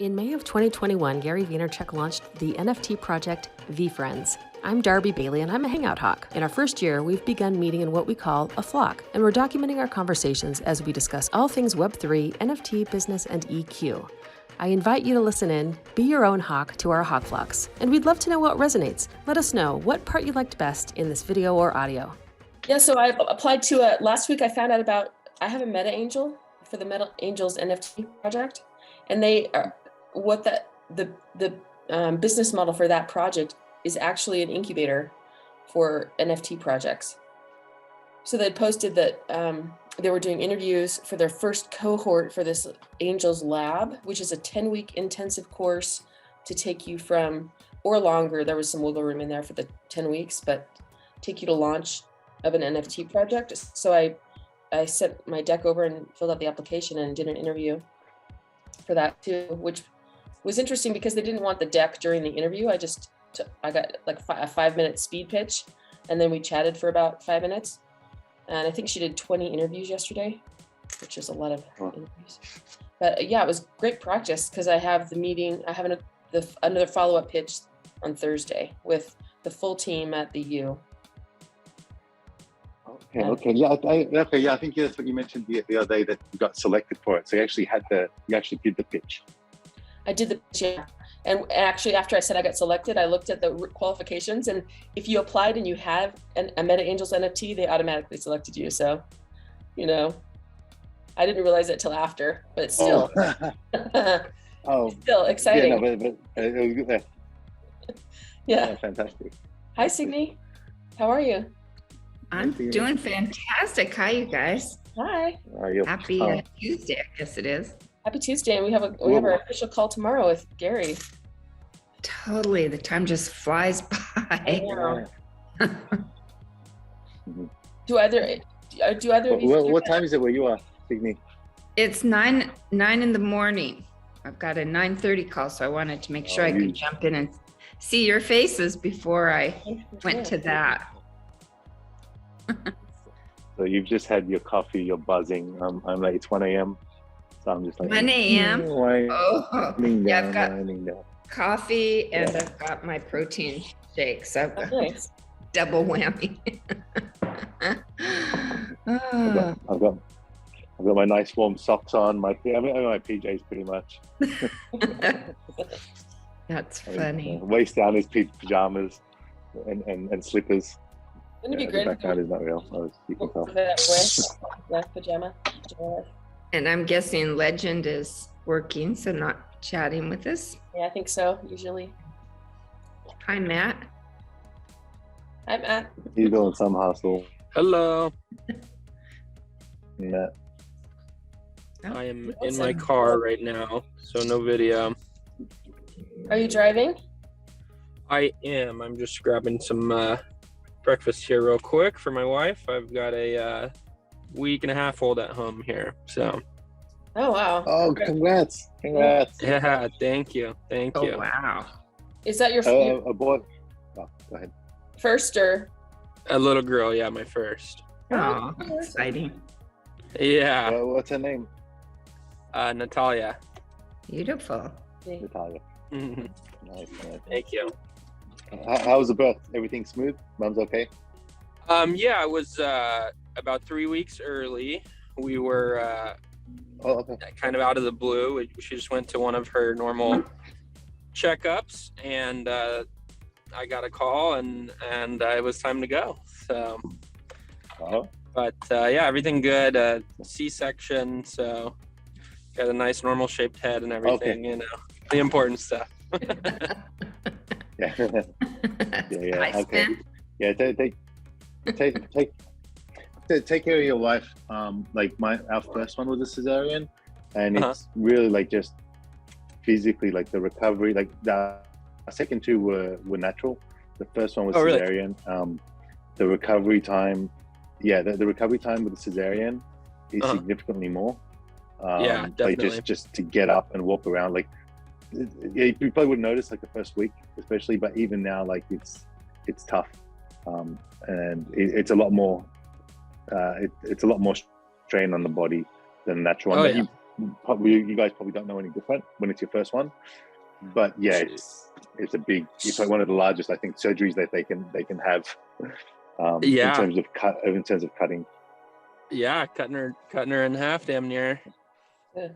In May of 2021, Gary Vaynerchuck launched the NFT project VeeFriends. I'm Darby Bailey, and I'm a Hangout Hawk. In our first year, we've begun meeting in what we call a Flawk, and we're documenting our conversations as we discuss all things Web3, NFT, business, and EQ. I invite you to listen in, be your own Hawk to our Hawk Flawks, and we'd love to know what resonates. Let us know what part you liked best in this video or audio. Yeah, so I applied to last week I found out about, I have a Meta Angel for the Meta Angels NFT project, and they are, the business model for that project is actually an incubator for NFT projects. So they posted that they were doing interviews for their first cohort for this Angels Lab, which is a 10-week intensive course to take you from, or longer, there was some wiggle room in there for the 10 weeks, but take you to launch of an NFT project. So I sent my deck over and filled out the application and did an interview for that too, which was interesting because they didn't want the deck during the interview. I got like a 5-minute speed pitch, and then we chatted for about 5 minutes. And I think she did 20 interviews yesterday, which is a lot of interviews. But yeah, it was great practice because I have the meeting, I have another follow-up pitch on Thursday with the full team at the U. Okay, yeah, I think that's what you mentioned the other day, that you got selected for it. So you actually did the pitch. I did the pitch, yeah. And actually, after I said I got selected, I looked at the qualifications, and if you applied and you have a Meta Angels NFT, they automatically selected you. So, you know, I didn't realize it till after, but still, still exciting. Yeah, no, but it was good there. Yeah, fantastic. Hi, Signe. How are you? I'm doing fantastic. Hi, you guys. Hi. How are you? Happy Tuesday, I guess it is. Happy Tuesday, and we have our official call tomorrow with Gary. Totally, the time just flies by. Do either of you? What time is it where you are, Signe? It's 9 in the morning. I've got a 9:30 call, so I wanted to make sure I could jump in and see your faces before I went to that. So you've just had your coffee, you're buzzing. I'm like, it's 1 a.m. So I'm just like 1 a.m. Oh, yeah, I've got coffee and I've got my protein shakes. I've got double whammy. I've got my nice warm socks on. I'm in my PJs pretty much. That's funny. Waist down is pajamas and slippers. Wouldn't it be great? The background is not real. You can tell. Yeah, pajama. And I'm guessing Legend is working, so not chatting with us. Yeah, I think so, usually. Hi, Matt. Hi, Matt. He's doing some hustle. Hello. Matt. I am in my car right now, so no video. Are you driving? I am. I'm just grabbing some breakfast here real quick for my wife. I've got a week and a half old at home here, so. Oh, wow. Oh, congrats. Yeah, thank you. Oh, wow. Is that your a boy? Oh, go ahead. First or? A little girl, yeah, my first. Oh, exciting. Yeah. What's her name? Natalia. Beautiful. Natalia. Nice. Thank you. How was the birth? Everything smooth? Mom's okay? Yeah, it was about 3 weeks early. We were kind of out of the blue. She just went to one of her normal checkups, and I got a call, and it was time to go. So, but yeah, everything good. C-section, so got a nice normal shaped head and everything. You know, the important stuff. Yeah. Nice, okay. Man. Yeah, take care of your wife. Like our first one was a cesarean, and it's really like just physically, like the recovery. Like the second two were natural. The first one was cesarean. Really? The recovery time, the recovery time with the cesarean is significantly more. Yeah, definitely. Like just to get up and walk around, like. Yeah, you probably wouldn't notice like the first week, especially, but even now, like it's tough, and it's a lot more. It's a lot more strain on the body than natural. probably you guys probably don't know any different when it's your first one. But yeah, it's a big. It's like one of the largest, I think, surgeries that they can have. In terms of cutting. Yeah, cutting her in half, damn near.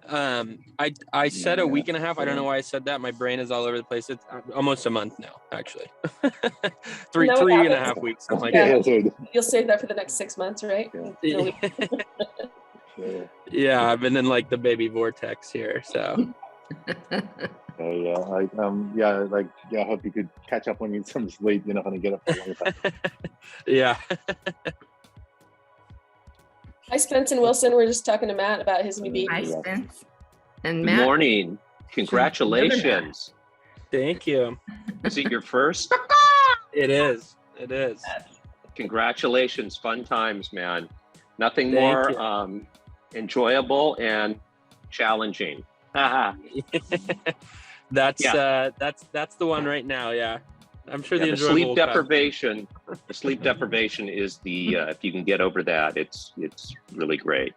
I said a week and a half. I don't know why I said that. My brain is all over the place. It's almost a month now, actually. three and a half weeks. Something like that. You'll save that for the next 6 months, right? Yeah, I've been in like the baby vortex here, so. I hope you could catch up on you some sleep. You're not going to get up for a long time. Yeah. Hi, Spence and Wilson. We're just talking to Matt about his new baby. Hi, Spence. And Good Matt. morning. Congratulations. Thank you. Is it your first? It is. Congratulations. Fun times, man. Nothing Thank more you. Enjoyable and challenging. That's the one right now. Yeah, I'm sure the sleep deprivation. The sleep deprivation is the if you can get over that, it's really great.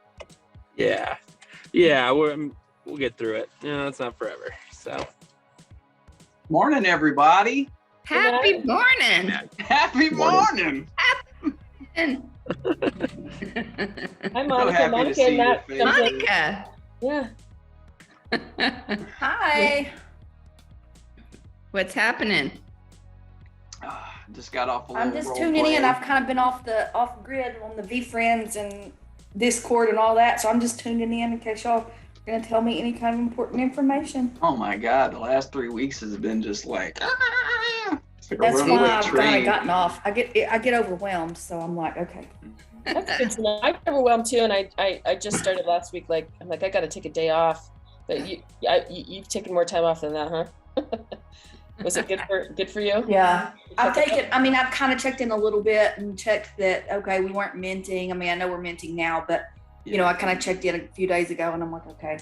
Yeah, we'll get through it. It's not forever. So, morning, everybody. Happy morning. Happy morning. Hi, Monica. Monica and Matt. Monica. Yeah. Hi. What's happening? Just got off a little I'm just tuning in. I've kind of been off grid on the VeeFriends and Discord and all that, so I'm just tuning in case y'all are gonna tell me any kind of important information. Oh my God, the last 3 weeks has been just like. That's why I've kind of gotten off. I get overwhelmed, so I'm like, okay. That's good to know. I'm overwhelmed too, and I just started last week. Like I'm like I got to take a day off, but you've taken more time off than that, huh? Was it good for you? Yeah, I've kind of checked in a little bit and checked that okay, we weren't minting. I mean, I know we're minting now, but I kind of checked in a few days ago, and I'm like, okay.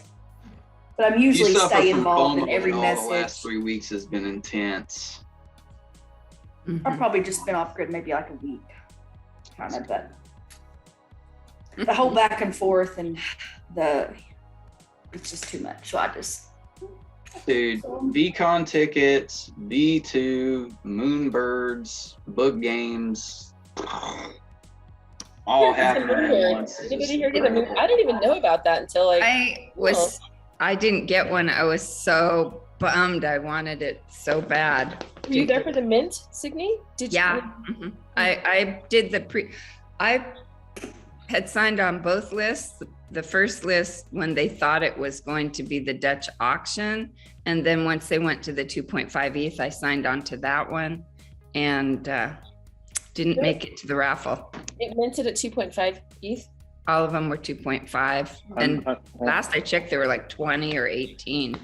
But I'm usually stay involved in every message. The last 3 weeks has been intense. I've probably just been off grid maybe like a week, kind of, but the whole back and forth and it's just too much. So I just. Dude, VCon tickets, V2, Moonbirds, book games, all happening at once. Anybody here get a Moonbird? I didn't even know about that until I didn't get one. I was so bummed. I wanted it so bad. Were you there for the mint, Signe? Mm-hmm. I did I had signed on both lists. The first list when they thought it was going to be the Dutch auction. And then once they went to the 2.5 ETH, I signed on to that one and didn't make it to the raffle. It minted at 2.5 ETH? All of them were 2.5. And last I checked, they were like 20 or 18.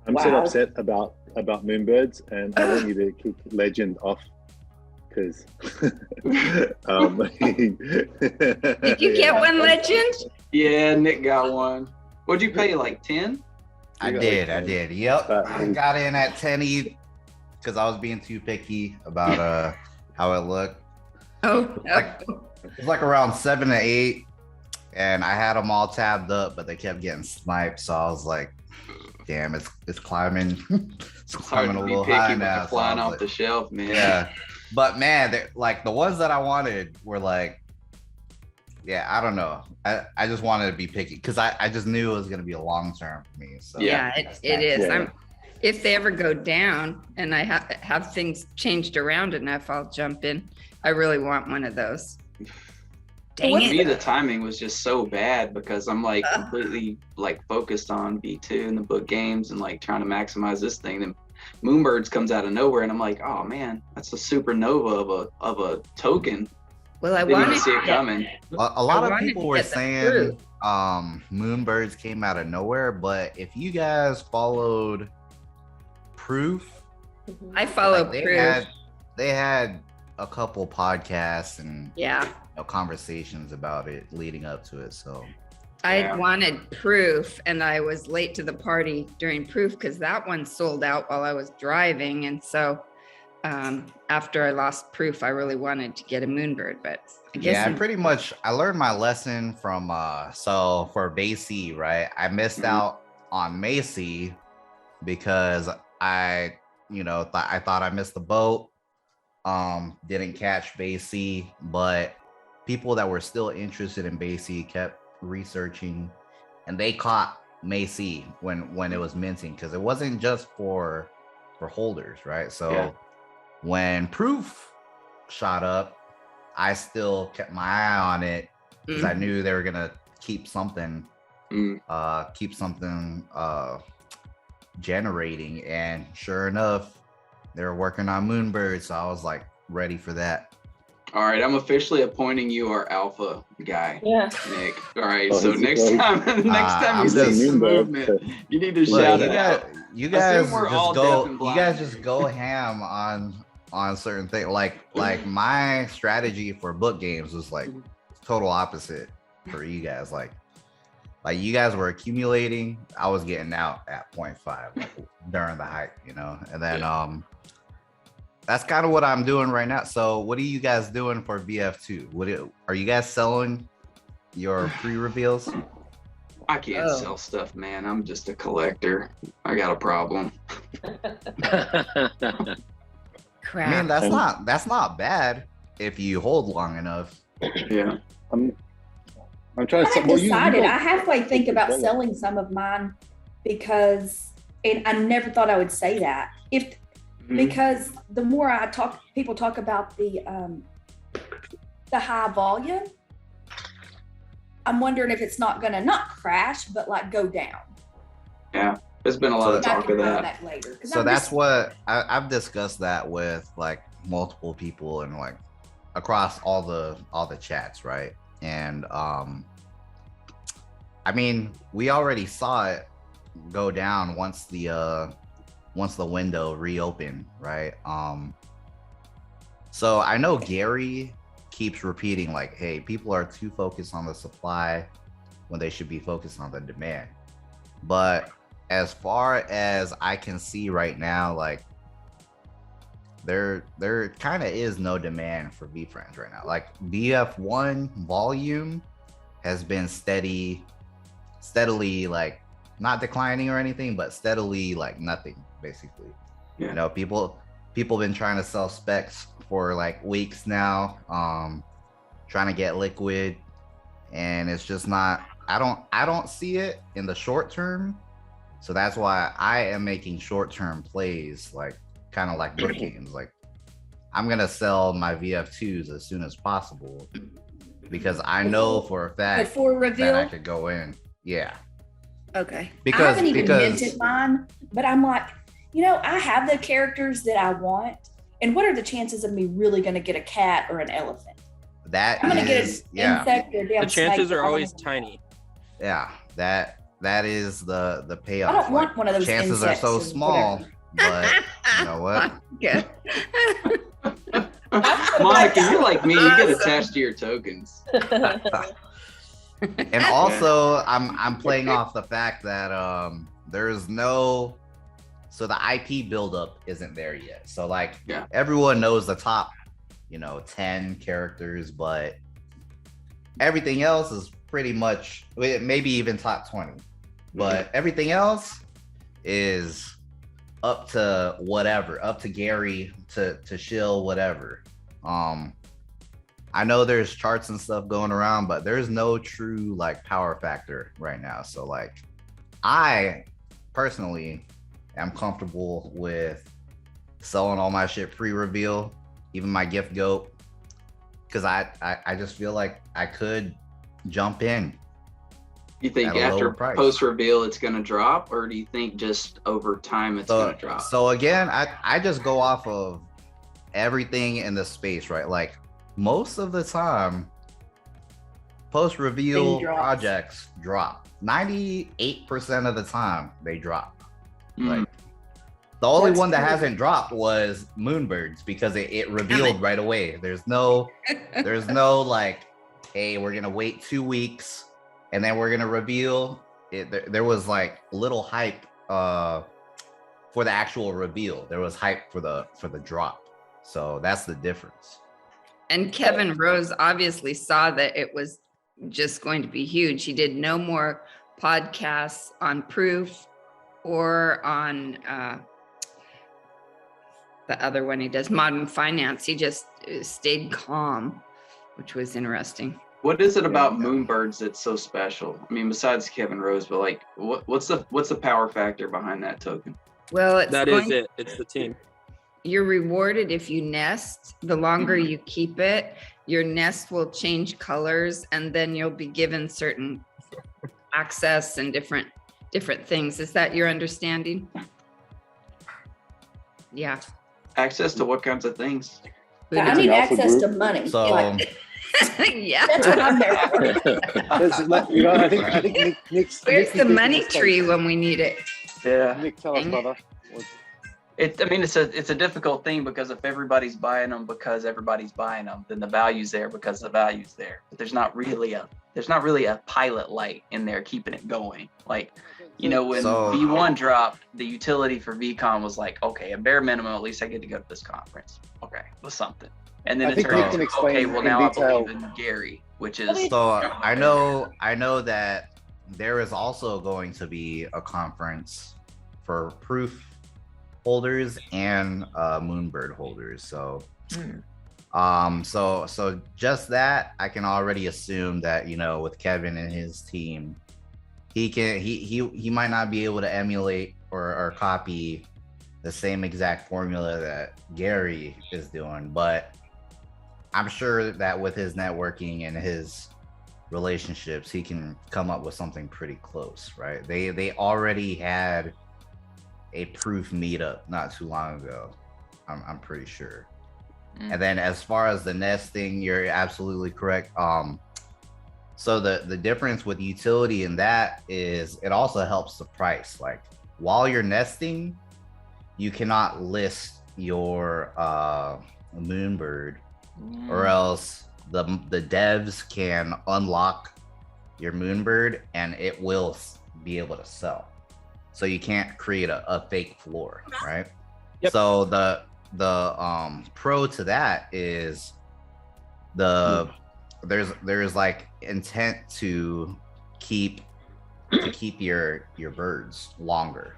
I'm so upset about Moonbirds, and I want you to kick Legend off because. Did you get one, Legend? Yeah, Nick got one. What'd you pay? Like 10? I did. Yep, I got in at 10 ETH because I was being too picky about how it looked. It's like around 7 to 8, and I had them all tabbed up, but they kept getting sniped. So I was like, damn, it's climbing. It's climbing a little high now. Flying off the shelf, man. Yeah, but man, like the ones that I wanted were like, yeah, I don't know. I just wanted to be picky because I just knew it was going to be a long term for me. So yeah, it is. Yeah. If they ever go down and I have things changed around enough, I'll jump in. I really want one of those. Dang it. For me, the timing was just so bad because I'm like completely like focused on V2 and the book games and like trying to maximize this thing. Then Moonbirds comes out of nowhere and I'm like, oh man, that's a supernova of a token. Well, I didn't even see it coming. A lot of people were saying Moonbirds came out of nowhere, but if you guys followed Proof, I followed Proof. They had a couple podcasts and conversations about it leading up to it. So I wanted Proof, and I was late to the party during Proof because that one sold out while I was driving, and so after I lost proof, I really wanted to get a moonbird, but I guess I learned my lesson from so for Basie, right? I missed out on Macy because I thought I missed the boat. Didn't catch Basie, but people that were still interested in Basie kept researching, and they caught Macy when it was minting, because it wasn't just for holders, right? So when proof shot up, I still kept my eye on it because I knew they were gonna keep something generating, and sure enough, they were working on moonbirds, so I was like ready for that. All right, I'm officially appointing you our alpha guy, Nick. All right, Oh, so next time you see some movement, you need to shout it out. You guys just go ham on certain things. Like my strategy for book games was like total opposite for you guys. Like you guys were accumulating, I was getting out at 0.5 like, during the hype, and then that's kind of what I'm doing right now. So what are you guys doing for VF2? Are you guys selling your pre-reveals? I can't sell stuff, man. I'm just a collector. I got a problem. Crap. I mean, that's not bad if you hold long enough. Yeah. I'm trying to. I decided I halfway think about selling some of mine because, and I never thought I would say that because the more people talk about the high volume. I'm wondering if it's not going to not crash, but like go down. Yeah, there's been a lot of talk of that. Later, so that's what I've discussed that with like multiple people and like across all the chats, right? And I mean, we already saw it go down once the window reopened, right? So I know Gary keeps repeating like, hey, people are too focused on the supply when they should be focused on the demand. But as far as I can see right now, like there kind of is no demand for VeeFriends right now. Like VF1 volume has been steadily like not declining or anything, but steadily like nothing basically. Yeah. People been trying to sell specs for like weeks now, trying to get liquid, and it's just not. I don't see it in the short term, so that's why I am making short-term plays, like kind of like book games. Like I'm gonna sell my VF2s as soon as possible because I know for a fact before reveal that I could go in. Yeah. Okay. I haven't even minted mine, but I'm like, I have the characters that I want. And what are the chances of me really going to get a cat or an elephant? I'm going to get an insect or a damn The chances snake. are always tiny. Yeah, that is the payoff. I don't want one of those chances are so small, but you know what? Yeah. Monica, you're like me. You get attached to your tokens. And also, I'm playing off the fact that there's no. So the IP buildup isn't there yet. So like everyone knows the top, 10 characters, but everything else is pretty much maybe even top 20. But everything else is up to whatever, up to Gary to shill whatever. I know there's charts and stuff going around, but there's no true like power factor right now. So like I personally I'm comfortable with selling all my shit pre-reveal, even my gift goat, because I just feel like I could jump in. You think after post-reveal it's going to drop, or do you think just over time it's going to drop? So again, I just go off of everything in the space, right? Like most of the time, post-reveal projects drop. 98% of the time they drop. Like the only one that hasn't dropped was Moonbirds because it revealed right away. There's no like, hey, we're gonna wait 2 weeks and then we're gonna reveal it. There was like little hype for the actual reveal. There was hype for the drop. So that's the difference. And Kevin Rose obviously saw that it was just going to be huge. He did no more podcasts on Proof or on the other one he does, Modern Finance. He just stayed calm, which was interesting. What is it about Moonbirds that's so special? I mean, besides Kevin Rose, but like, what's the power factor behind that token? Well, It's the team. You're rewarded if you nest. The longer you keep it, your nest will change colors, and then you'll be given certain access and different things. Is that your understanding? Yeah. Access to what kinds of things? I need access to money. So Yeah. That's what I'm there for. I think Nick's. Where's the money tree when we need it? Yeah. Nick, tell us, brother. It's a difficult thing, because if everybody's buying them because everybody's buying them, then the value's there because the value's there. But there's not really a pilot light in there keeping it going. Like, when V1 dropped, the utility for VCon was like, okay, at bare minimum, at least I get to go to this conference. Okay, with something. And then it turned into, okay, well now I believe in Gary, which is. So I know that there is also going to be a conference for Proof holders and Moonbird holders. So so just that, I can already assume that, with Kevin and his team, he might not be able to emulate or copy the same exact formula that Gary is doing, but I'm sure that with his networking and his relationships, he can come up with something pretty close, right? They already had a Proof meetup not too long ago. I'm pretty sure. And then as far as the nesting, you're absolutely correct. So the difference with utility in that is it also helps the price. Like, while you're nesting, you cannot list your Moonbird, or else the devs can unlock your Moonbird and it will be able to sell. So you can't create a fake floor, right? Yep. So the pro to that is there's like intent to keep your birds longer,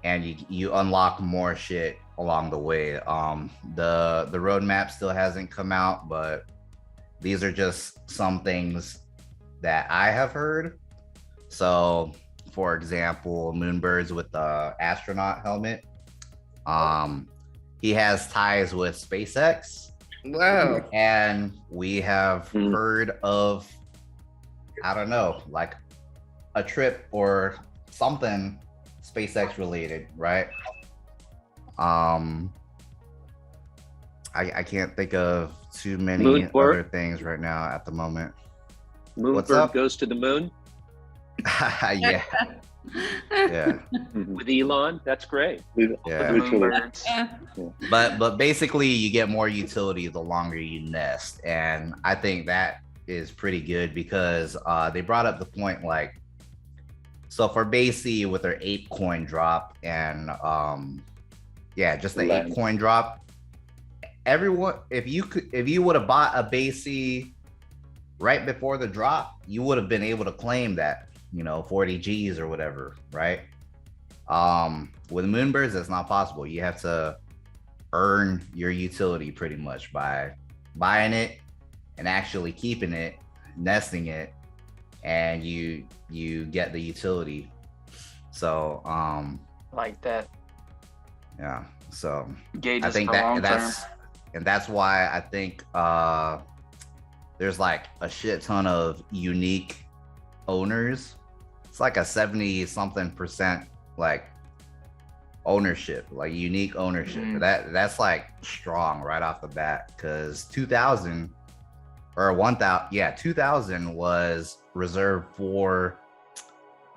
and you unlock more shit along the way. The roadmap still hasn't come out, but these are just some things that I have heard. So, for example, Moonbirds with the astronaut helmet, he has ties with SpaceX. Whoa. And we have heard of, I don't know, like a trip or something SpaceX related, right? I can't think of too many other things right now at the moment. Moonbird goes to the moon. Yeah. With Elon, that's great. But basically, you get more utility the longer you nest, and I think that is pretty good because they brought up the point, like, so for Basie with their ape coin drop and just the ape coin drop, everyone, if you would have bought a Basie right before the drop, you would have been able to claim that 40 G's or whatever, right? With Moonbirds, that's not possible. You have to earn your utility pretty much by buying it and actually keeping it, nesting it, and you get the utility. So like that. Yeah. So Gauges I think that's why I think there's like a shit ton of unique owners. It's like a 70-something% like ownership, like unique ownership. That's like strong right off the bat, because 2000 was reserved for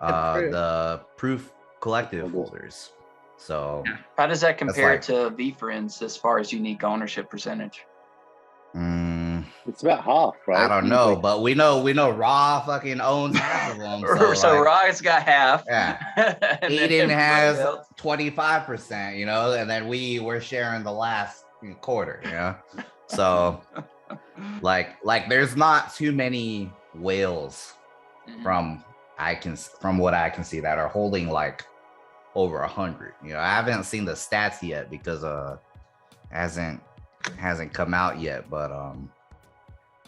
the Proof collective holders. So how does that compare to VeeFriends as far as unique ownership percentage? It's about half, right? I don't know, but we know Raw fucking owns half of them. So like, Raw's got half. Yeah. Aiden has 25%, you know, and then we're sharing the last quarter, you know. So like there's not too many whales from what I can see that are holding like over 100. You know, I haven't seen the stats yet because hasn't come out yet, but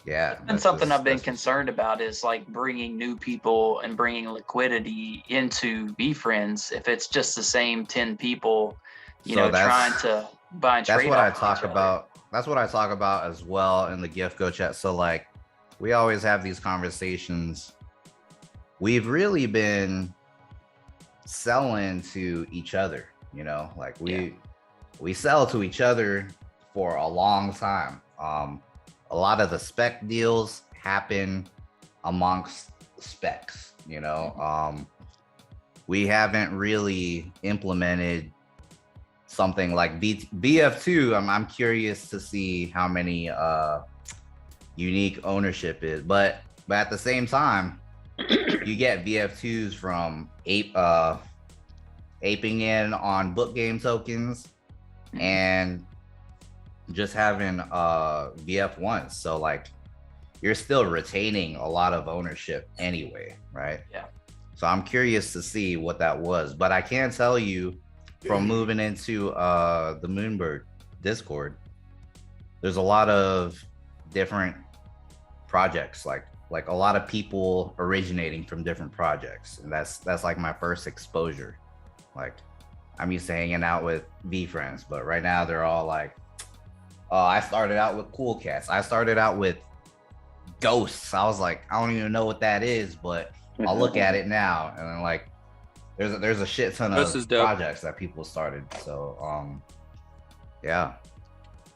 yeah. And something I've been concerned about is like bringing new people and bringing liquidity into VeeFriends. If it's just the same 10 people, you know, trying to buy and trade. That's what I talk about. That's what I talk about as well in the gift go chat. So like, we always have these conversations. We've really been selling to each other, you know, like we sell to each other for a long time. A lot of the spec deals happen amongst specs, you know. We haven't really implemented something like BF2. I'm curious to see how many unique ownership is, but at the same time, you get VF2s from aping in on book game tokens and just having VF1s. So like you're still retaining a lot of ownership anyway, right? Yeah. So I'm curious to see what that was, but I can tell you from moving into the Moonbird Discord, there's a lot of different projects, like a lot of people originating from different projects, and that's like my first exposure. Like I'm used to hanging out with VeeFriends, but right now they're all like, oh, I started out with Cool Cats. I started out with Ghosts. I was like, I don't even know what that is, but I'll look at it now, and then like there's a shit ton of projects that people started. So yeah.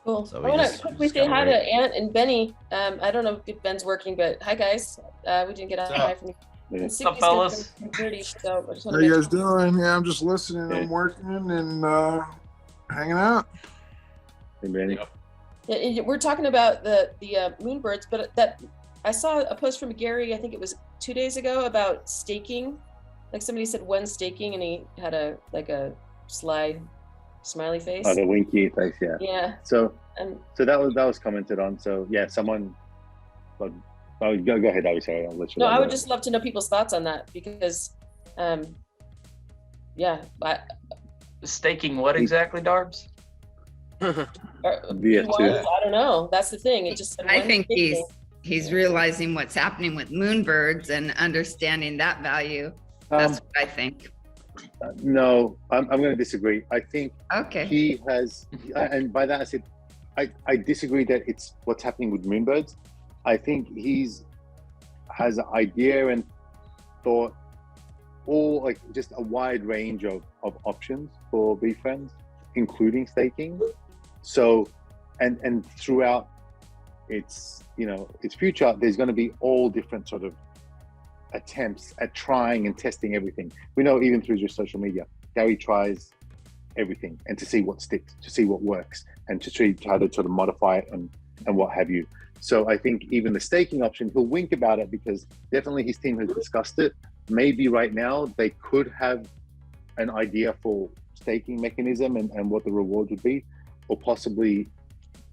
Cool. So I want to quickly say hi to Ant and Benny. I don't know if Ben's working, but hi guys. We didn't get a hi from you. What's up, fellas? So How you guys doing? Yeah, I'm just listening. I'm working and hanging out. Hey, Benny. Yeah, we're talking about the Moonbirds, but that I saw a post from Gary, I think it was 2 days ago, about staking. Like somebody said when staking, and he had a sly smiley face. Oh, the winky face, yeah. Yeah. So that was commented on. So yeah, someone. Go ahead, Abby. Sorry, I'll let you. No, I would just love to know people's thoughts on that because, staking what exactly, Darbs? VF2. I don't know. That's the thing. It just. I think he's realizing what's happening with Moonbirds and understanding that value. That's what I think. No, I'm going to disagree. I think he has, and by that I said, I disagree that it's what's happening with Moonbirds. I think has an idea and thought, all like just a wide range of options for VeeFriends, including staking. So, and throughout its future, there's going to be all different sort of attempts at trying and testing everything. We know even through just social media, Gary tries everything and to see what sticks, to see what works, and to try to sort of modify it and what have you. So I think even the staking option, he'll wink about it because definitely his team has discussed it. Maybe right now they could have an idea for staking mechanism and what the reward would be, or possibly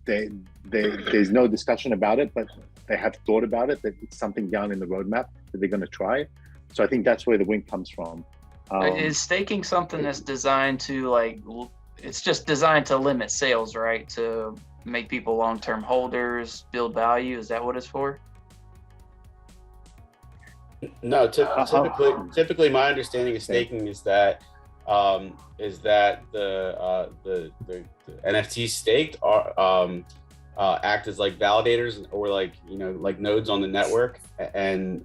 there's no discussion about it, but they have thought about it, that it's something down in the roadmap that they're going to try. So I think that's where the wink comes from. Is staking something that's designed to it's just designed to limit sales, right? To make people long-term holders, build value. Is that what it's for? No, typically my understanding of staking is that the NFTs staked are act as like validators or like nodes on the network, and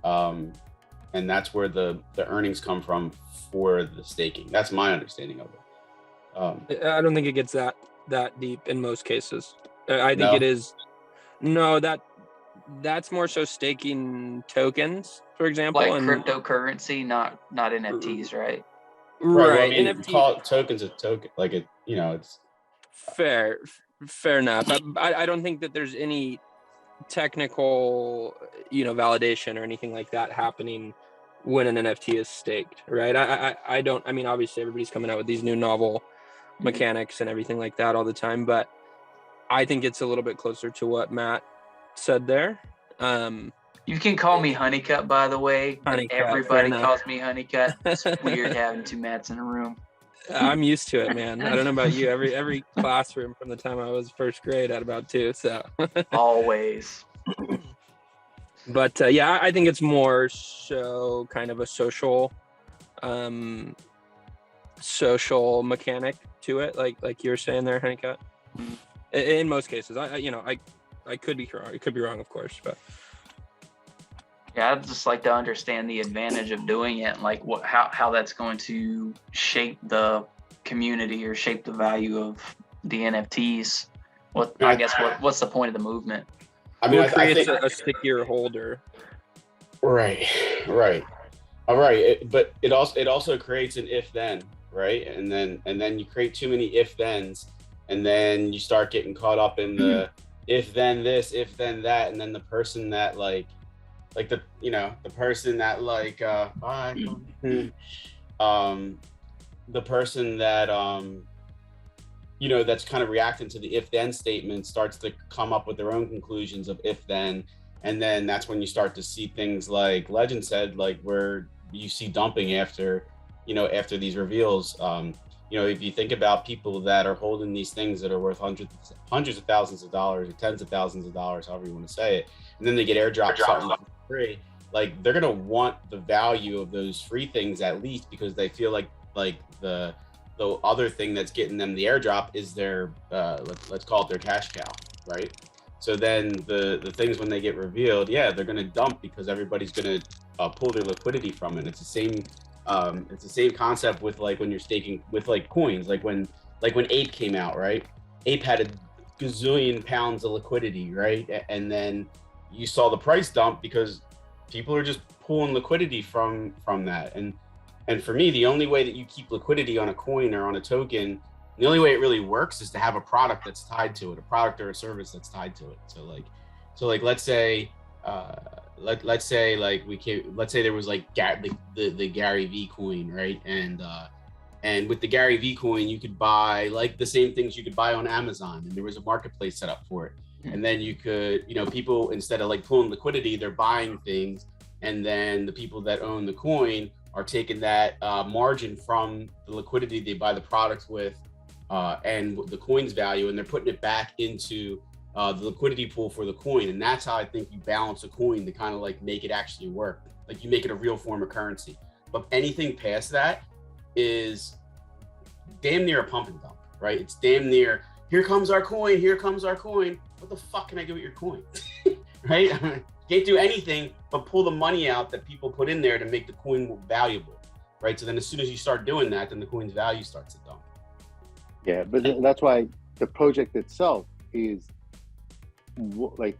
that's where the earnings come from for the staking. That's my understanding of it. I don't think it gets that deep in most cases. I think it is. No, that's more so staking tokens, for example, like cryptocurrency, not NFTs, right? Right. Well, I mean, NFT, call it tokens a token, like it's fair enough. I don't think that there's any technical, validation or anything like that happening when an NFT is staked, right? I don't. I mean, obviously, everybody's coming out with these new novel mechanics and everything like that all the time, but I think it's a little bit closer to what Matt said there. You can call me Honeycut, by the way. Honeycut, Everybody calls me Honeycut. It's weird having two Matts in a room. I'm used to it, man. I don't know about you. Every classroom from the time I was first grade had about two. So always. But yeah, I think it's more so kind of a social mechanic to it, like you were saying there, Honeycut. In most cases, I could be wrong. It could be wrong, of course, but. Yeah, I'd just like to understand the advantage of doing it, and like how that's going to shape the community or shape the value of the NFTs. What's the point of the movement? I mean, it creates a stickier holder. Right. All right, but it also creates an if then, right? And then you create too many if thens, and then you start getting caught up in the if then this, if then that, and then the person that the person that the person that that's kind of reacting to the if then statement starts to come up with their own conclusions of if then, and then that's when you start to see things like Legend said, like where you see dumping after these reveals. If you think about people that are holding these things that are worth hundreds of thousands of dollars or tens of thousands of dollars, however you want to say it, and then they get airdropped something for free, like they're gonna want the value of those free things at least, because they feel like the other thing that's getting them the airdrop is their let's call it their cash cow, right? So then the things when they get revealed, yeah, they're gonna dump because everybody's gonna pull their liquidity from it. It's the same concept with like when you're staking with like coins, like when Ape came out, right? Ape had a gazillion pounds of liquidity, right? And then you saw the price dump because people are just pulling liquidity from that. And for me, the only way that you keep liquidity on a coin or on a token, the only way it really works is to have a product that's tied to it, a product or a service that's tied to it. So let's say let's say there was like the Gary V coin, right? And with the Gary V coin, you could buy like the same things you could buy on Amazon, and there was a marketplace set up for it. And then you could, people, instead of like pulling liquidity, they're buying things, and then the people that own the coin are taking that margin from the liquidity they buy the products with and the coin's value, and they're putting it back into the liquidity pool for the coin. And that's how I think you balance a coin to kind of like make it actually work. Like you make it a real form of currency. But anything past that is damn near a pump and dump, right? It's damn near, here comes our coin, here comes our coin. What the fuck can I do with your coin? Right? Can't do anything but pull the money out that people put in there to make the coin more valuable, right? So then as soon as you start doing that, then the coin's value starts to dump. Yeah, but that's why the project itself is like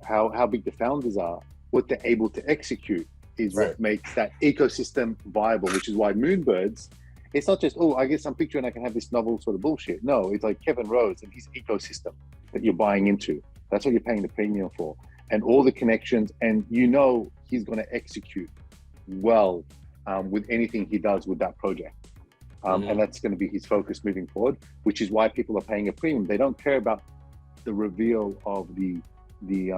how big the founders are, what they're able to execute is right. What makes that ecosystem viable, which is why Moonbirds, it's not just, I get some picture and I can have this novel sort of bullshit. No, it's like Kevin Rose and his ecosystem that you're buying into. That's what you're paying the premium for. And all the connections, and he's going to execute well with anything he does with that project. And that's going to be his focus moving forward, which is why people are paying a premium. They don't care about the reveal of there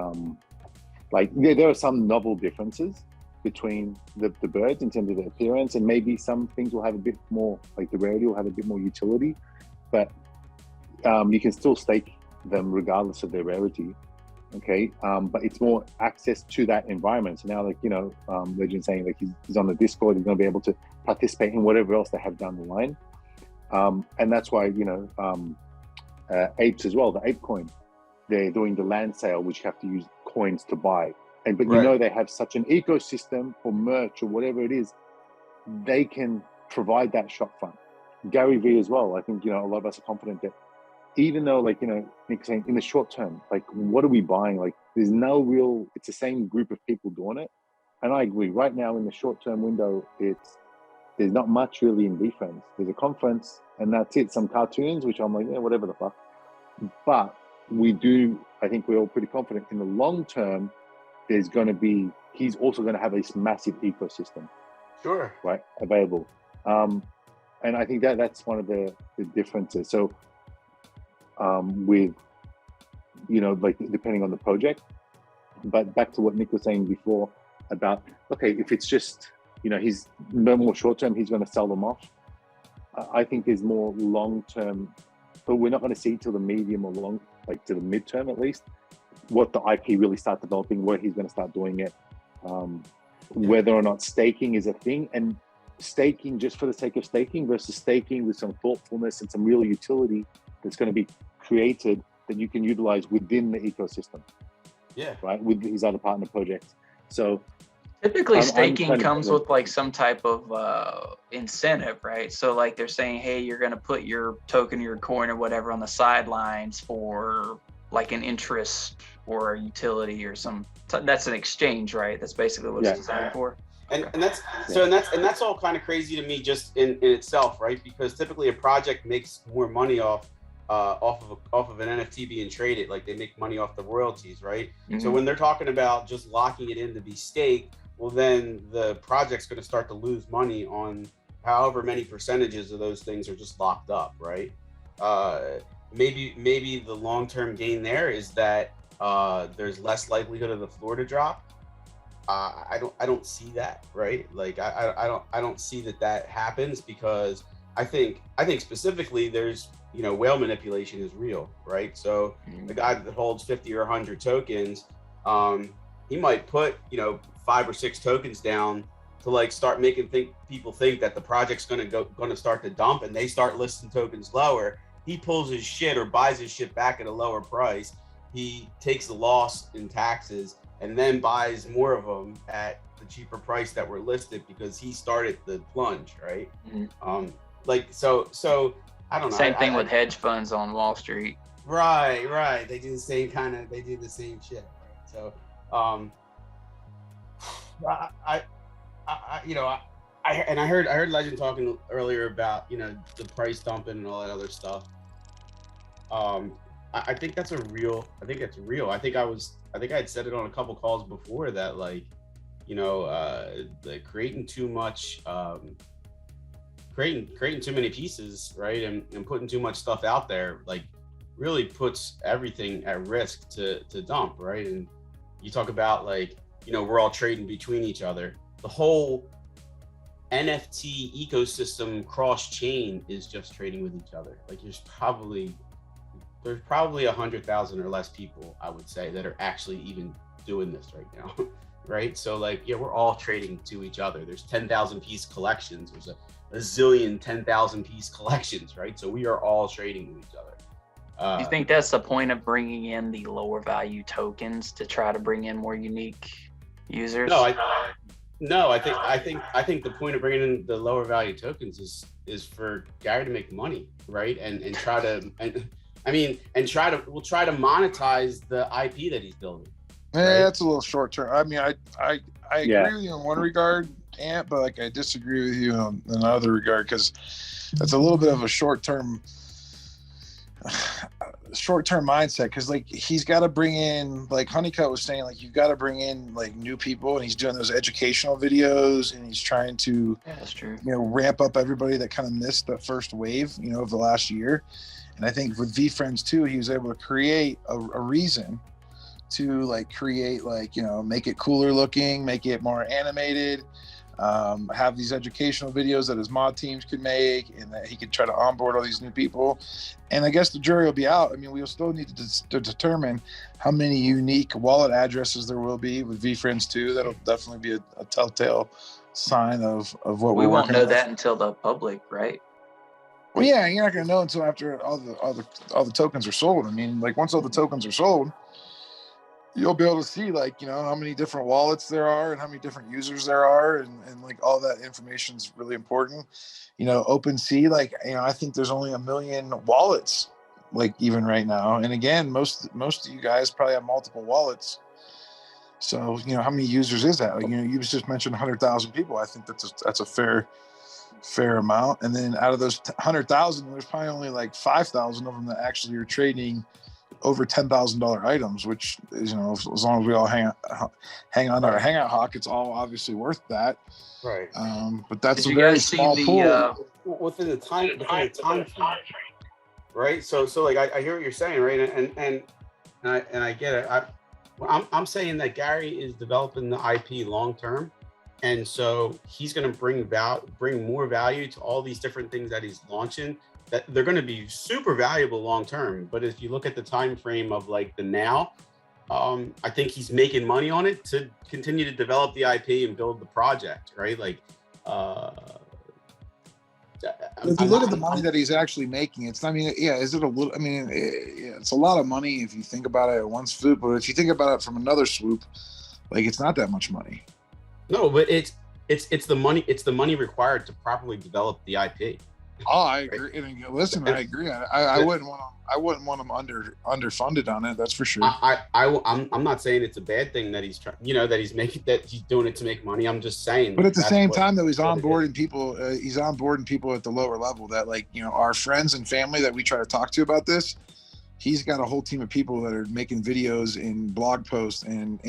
are some novel differences between the birds in terms of their appearance, and maybe some things will have a bit more, like the rarity will have a bit more utility, but you can still stake them regardless of their rarity. Okay, but it's more access to that environment. So now, Legend saying like he's on the Discord, he's going to be able to participate in whatever else they have down the line, and that's why apes as well. The ape coin, they're doing the land sale, which you have to use coins to buy, but right. They have such an ecosystem for merch or whatever it is, they can provide that shop front. Gary V as well. I think a lot of us are confident that. Even though, Nick's saying, in the short term, what are we buying? There's no real, it's the same group of people doing it. And I agree, right now in the short-term window, there's not much really in VeeFriends. There's a conference and that's it. Some cartoons, which I'm like, whatever the fuck. But I think we're all pretty confident in the long term, he's also going to have this massive ecosystem. Sure. Right. Available. And I think that's one of the differences. So with, like depending on the project, but back to what Nick was saying before about, okay, if it's just, he's no more short term, he's going to sell them off. I think there's more long term, but we're not going to see till the medium or long, like to the midterm at least, what the IP really start developing, where he's going to start doing it, whether or not staking is a thing, and staking just for the sake of staking versus staking with some thoughtfulness and some real utility that's going to be created that you can utilize within the ecosystem. Yeah. Right. With his other partner projects. So typically staking comes with like some type of incentive, right? So like they're saying, hey, you're going to put your token, your coin or whatever on the sidelines for like an interest or a utility or that's an exchange, right? That's basically what it's designed for. And that's all kind of crazy to me just in itself, right? Because typically a project makes more money off of an NFT being traded, like they make money off the royalties, right? Mm-hmm. So when they're talking about just locking it in to be staked, well, then the project's going to start to lose money on however many percentages of those things are just locked up, right? Maybe the long-term gain there is that there's less likelihood of the floor to drop. I don't see that, right? Like I don't see that happens, because I think specifically there's, whale manipulation is real, right? So the guy that holds 50 or 100 tokens, he might put 5 or 6 tokens down to like start making people think that the project's going to start to dump, and they start listing tokens lower. He pulls his shit or buys his shit back at a lower price. He takes the loss in taxes and then buys more of them at the cheaper price that were listed because he started the plunge, right? Mm-hmm. So I don't know. Same thing with hedge funds on Wall Street. Right. They do the same shit. Right? So, I heard Legend talking earlier about, the price dumping and all that other stuff. I think that's real. I think I had said it on a couple calls before that, like, creating too much, creating too many pieces, right, and putting too much stuff out there, like, really puts everything at risk to dump, right? And you talk about, like, we're all trading between each other. The whole NFT ecosystem cross chain is just trading with each other. Like, there's probably 100,000 or less people, I would say, that are actually even doing this right now, right? So, like, we're all trading to each other. There's 10,000 piece collections. There's a zillion 10,000 piece collections, right? So we are all trading with each other. Do you think that's the point of bringing in the lower value tokens, to try to bring in more unique users? No, I think the point of bringing in the lower value tokens is for Gary to make money, right? And try to we'll try to monetize the IP that he's building. Right? Yeah, that's a little short term. I mean, I agree with you in one regard, Ant, but like I disagree with you in another regard, because that's a little bit of a short term mindset, because like he's got to bring in, like Honeycutt was saying, like you've got to bring in like new people, and he's doing those educational videos, and he's trying to that's true, ramp up everybody that kind of missed the first wave of the last year. And I think with VeeFriends too, he was able to create a reason to like create, like, make it cooler looking, make it more animated, have these educational videos that his mod teams could make, and that he could try to onboard all these new people. And I guess the jury will be out. I mean, we'll still need to determine how many unique wallet addresses there will be with VeeFriends too. That'll definitely be a telltale sign of what we won't know that until the public, right? Well, yeah, you're not gonna know until after all the tokens are sold. I mean, like once all the tokens are sold, you'll be able to see, like, how many different wallets there are and how many different users there are, and like all that information is really important. OpenSea, like, I think there's only 1 million wallets, like, even right now. And again, most of you guys probably have multiple wallets. So, how many users is that? Like, you just mentioned 100,000 people. I think that's a fair amount. And then out of those 100,000, there's probably only like 5,000 of them that actually are trading over $10,000 items, which is, you know, as long as we all hang on our Hangout Hawk, it's all obviously worth that. Right. But that's Did a you very guys see small pool. Within the time frame, right? So like I hear what you're saying, right? And I get it. I'm saying that Gary is developing the IP long term, and so he's going to bring more value to all these different things that he's launching. That they're going to be super valuable long term. But if you look at the time frame of like the now, I think he's making money on it to continue to develop the IP and build the project, right? Like, if you look at the money that he's actually making, it's, I mean, yeah, is it a little, I mean, it's a lot of money if you think about it at one swoop, but if you think about it from another swoop, like it's not that much money. No, but it's the money required to properly develop the IP. Oh, I agree. And listen, I agree. I wouldn't want him underfunded on it. That's for sure. I'm not saying it's a bad thing that he's trying, you know, that he's doing it to make money. I'm just saying. But at the same time, though, he's onboarding people. He's onboarding people at the lower level that, like, you know, our friends and family that we try to talk to about this. He's got a whole team of people that are making videos and blog posts and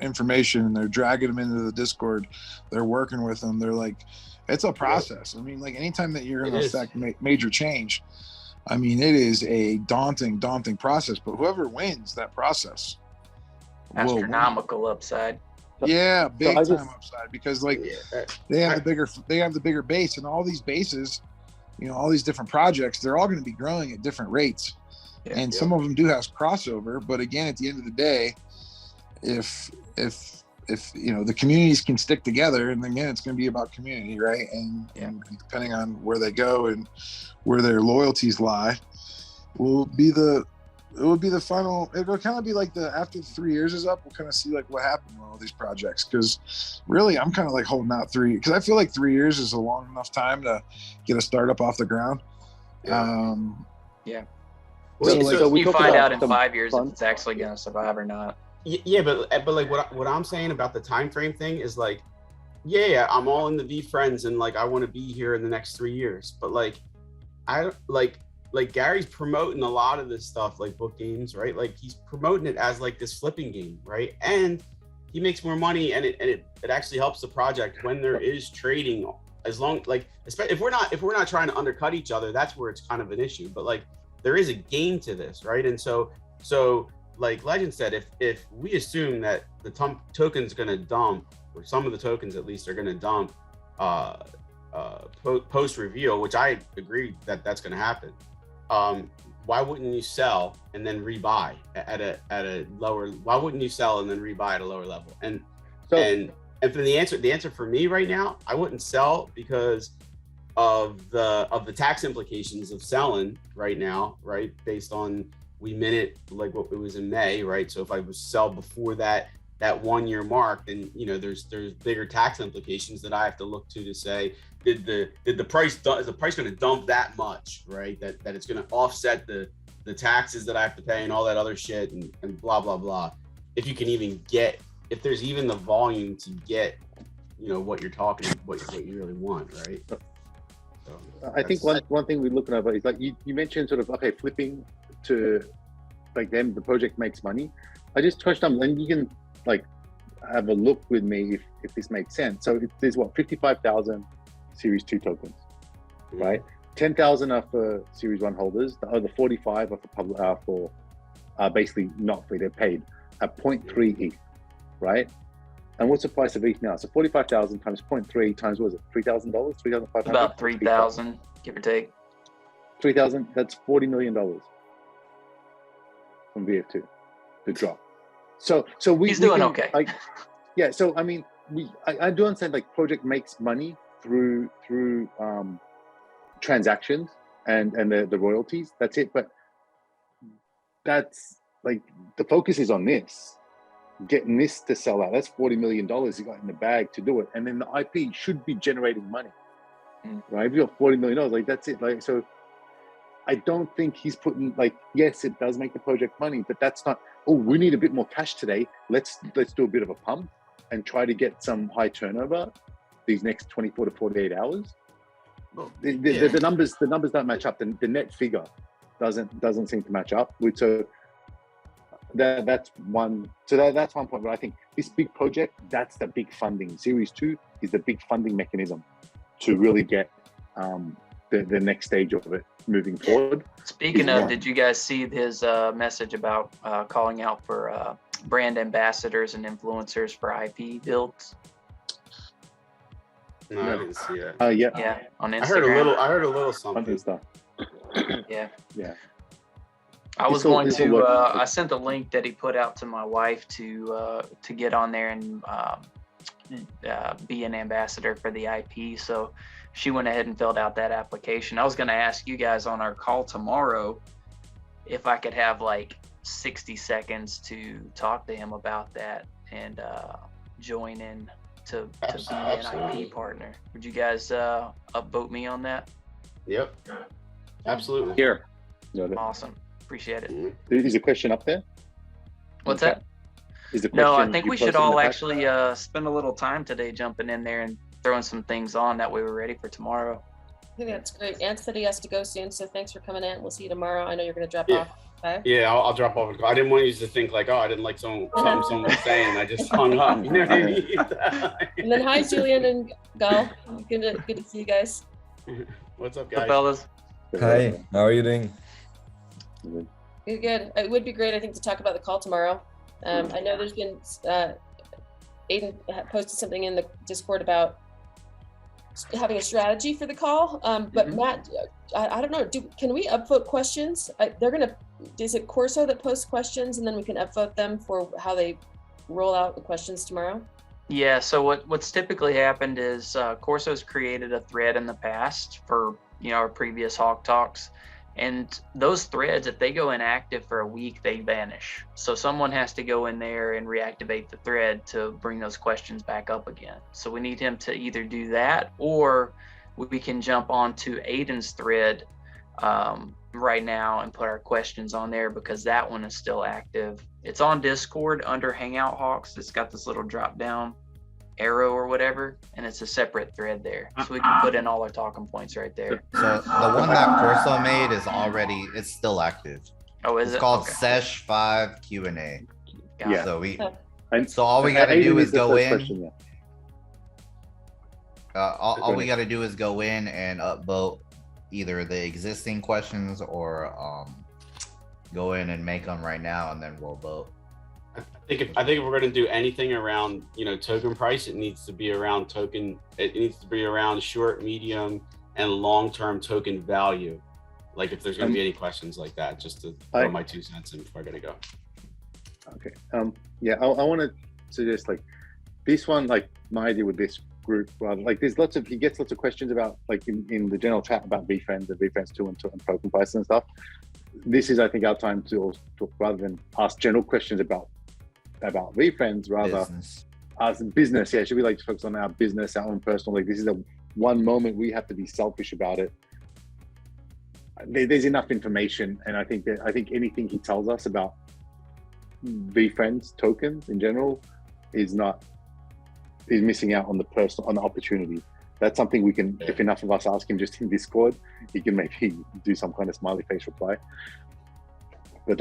information, and they're dragging them into the Discord. They're working with them. They're like, it's a process. I mean, like anytime that you're going to affect major change, I mean, it is a daunting process, but whoever wins that process astronomical upside. Yeah, big time upside, because like they have the bigger base, and all these bases, you know, all these different projects, they're all going to be growing at different rates. And some of them do have crossover, but again, at the end of the day, if you know the communities can stick together, and again, it's going to be about community, right? And depending on where they go and where their loyalties lie, it will be the final. It'll kind of be like after 3 years is up, we'll kind of see like what happened with all these projects. Because really, I'm kind of like holding out because I feel like 3 years is a long enough time to get a startup off the ground. So you find out in 5 years if it's actually going to survive or not. Yeah, but like what I'm saying about the time frame thing is like, I'm all in the VeeFriends and like I want to be here in the next 3 years. But like I like Gary's promoting a lot of this stuff, like book games, right? Like he's promoting it as like this flipping game, right? And he makes more money, and it actually helps the project when there is trading. As long like if we're not trying to undercut each other, that's where it's kind of an issue. But like there is a game to this, right? And so like Legend said, if we assume that the token's going to dump, or some of the tokens at least are going to dump post reveal, which I agree that that's going to happen. Why wouldn't you sell and then rebuy at a lower? Why wouldn't you sell and then rebuy at a lower level? And for the answer for me right now, I wouldn't sell because of the tax implications of selling right now, right? Based on we mint it like what it was in May, right? So if I was sell before that 1 year mark, then you know there's bigger tax implications that I have to look to say is the price going to dump that much, right? That it's going to offset the taxes that I have to pay and all that other shit and blah blah blah. If you can even get, if there's even the volume to get, you know, what you're talking, what you really want, right? So I think one thing we're looking at is like you mentioned sort of flipping to like then the project makes money. I just touched on, and you can like have a look with me if this makes sense. So there's 55,000 Series 2 tokens, right? 10,000 are for Series 1 holders. The other 45 are for public for basically not free. They're paid at 0.3 ETH, right? And what's the price of ETH now? So 45,000 times 0.3 times, what was it, $3,000? $3,500? About 3,000, give or take. 3,000, that's $40 million from VF2 to drop. So he's doing okay. So I mean, I do understand like project makes money through transactions and the royalties. That's it. But that's like the focus is on this, getting this to sell out. That's $40 million you got in the bag to do it, and then the IP should be generating money, right? If you got $40 million, like that's it. Like so. I don't think he's putting like, yes, it does make the project money, but that's not, oh, we need a bit more cash today. Let's do a bit of a pump and try to get some high turnover these next 24 to 48 hours. The numbers don't match up. The net figure doesn't seem to match up. So that's one. So that's one point. But I think this big project, that's the big funding. Series 2 is the big funding mechanism to really get the next stage of it moving forward. Speaking of, did you guys see his message about calling out for brand ambassadors and influencers for IP builds? No, I didn't see it. Yeah, on Instagram. I heard a little something. Stuff. Yeah. I was going to. I sent the link that he put out to my wife to get on there and be an ambassador for the IP. So she went ahead and filled out that application. I was going to ask you guys on our call tomorrow if I could have like 60 seconds to talk to him about that and join in to be an IP partner. Would you guys upvote me on that? Yep. Absolutely. Here. Awesome. Appreciate it. Is the question up there? What's that? Is the No, I think we should all actually spend a little time today jumping in there and throwing some things on. That way we're ready for tomorrow. I think that's great. Ant said he has to go soon, so thanks for coming in. We'll see you tomorrow. I know you're going to drop off. Okay? Yeah, I'll drop off. I didn't want you to think like, oh, I didn't like something someone was saying. I just hung up. You know what I mean? And then hi, Julian and Gal. Good to see you guys. What's up, guys? Fellas. Hi, how are you doing? Good. It would be great, I think, to talk about the call tomorrow. I know there's been Aiden posted something in the Discord about having a strategy for the call. But Matt, I don't know. Can we upvote questions? Is it Corso that posts questions, and then we can upvote them for how they roll out the questions tomorrow? Yeah. So what's typically happened is Corso's created a thread in the past for our previous Hawk Talks. And those threads, if they go inactive for a week, they vanish. So someone has to go in there and reactivate the thread to bring those questions back up again. So we need him to either do that, or we can jump onto Aiden's thread right now and put our questions on there, because that one is still active. It's on Discord under Hangout Hawks. It's got this little drop down arrow or whatever, and it's a separate thread there, so we can put in all our talking points right there. So the one that Corso made it's still active. Oh, is it's it? called Okay. Sesh 5 Q&A. Yeah. So all we got to do is go in. Question, all we got to do is go in and upvote either the existing questions or go in and make them right now, and then we'll vote. I think if we're going to do anything around token price, it needs to be around short, medium, and long-term token value. Like if there's going to be any questions like that, just to throw my 2 cents in before I got to go. Okay. Yeah, I want to suggest like this one, like my idea with this group, like he gets lots of questions about like in the general chat about VeeFriends and VeeFriends 2 and token price and stuff. This is, I think, our time to talk rather than ask general questions about VeeFriends, rather as business. Yeah, should we like to focus on our business, our own personal, like this is the one moment we have to be selfish about it. There's enough information, and I think anything he tells us about VeeFriends tokens in general is missing out on the opportunity. That's something we can, if enough of us ask him just in Discord, he can maybe do some kind of smiley face reply. But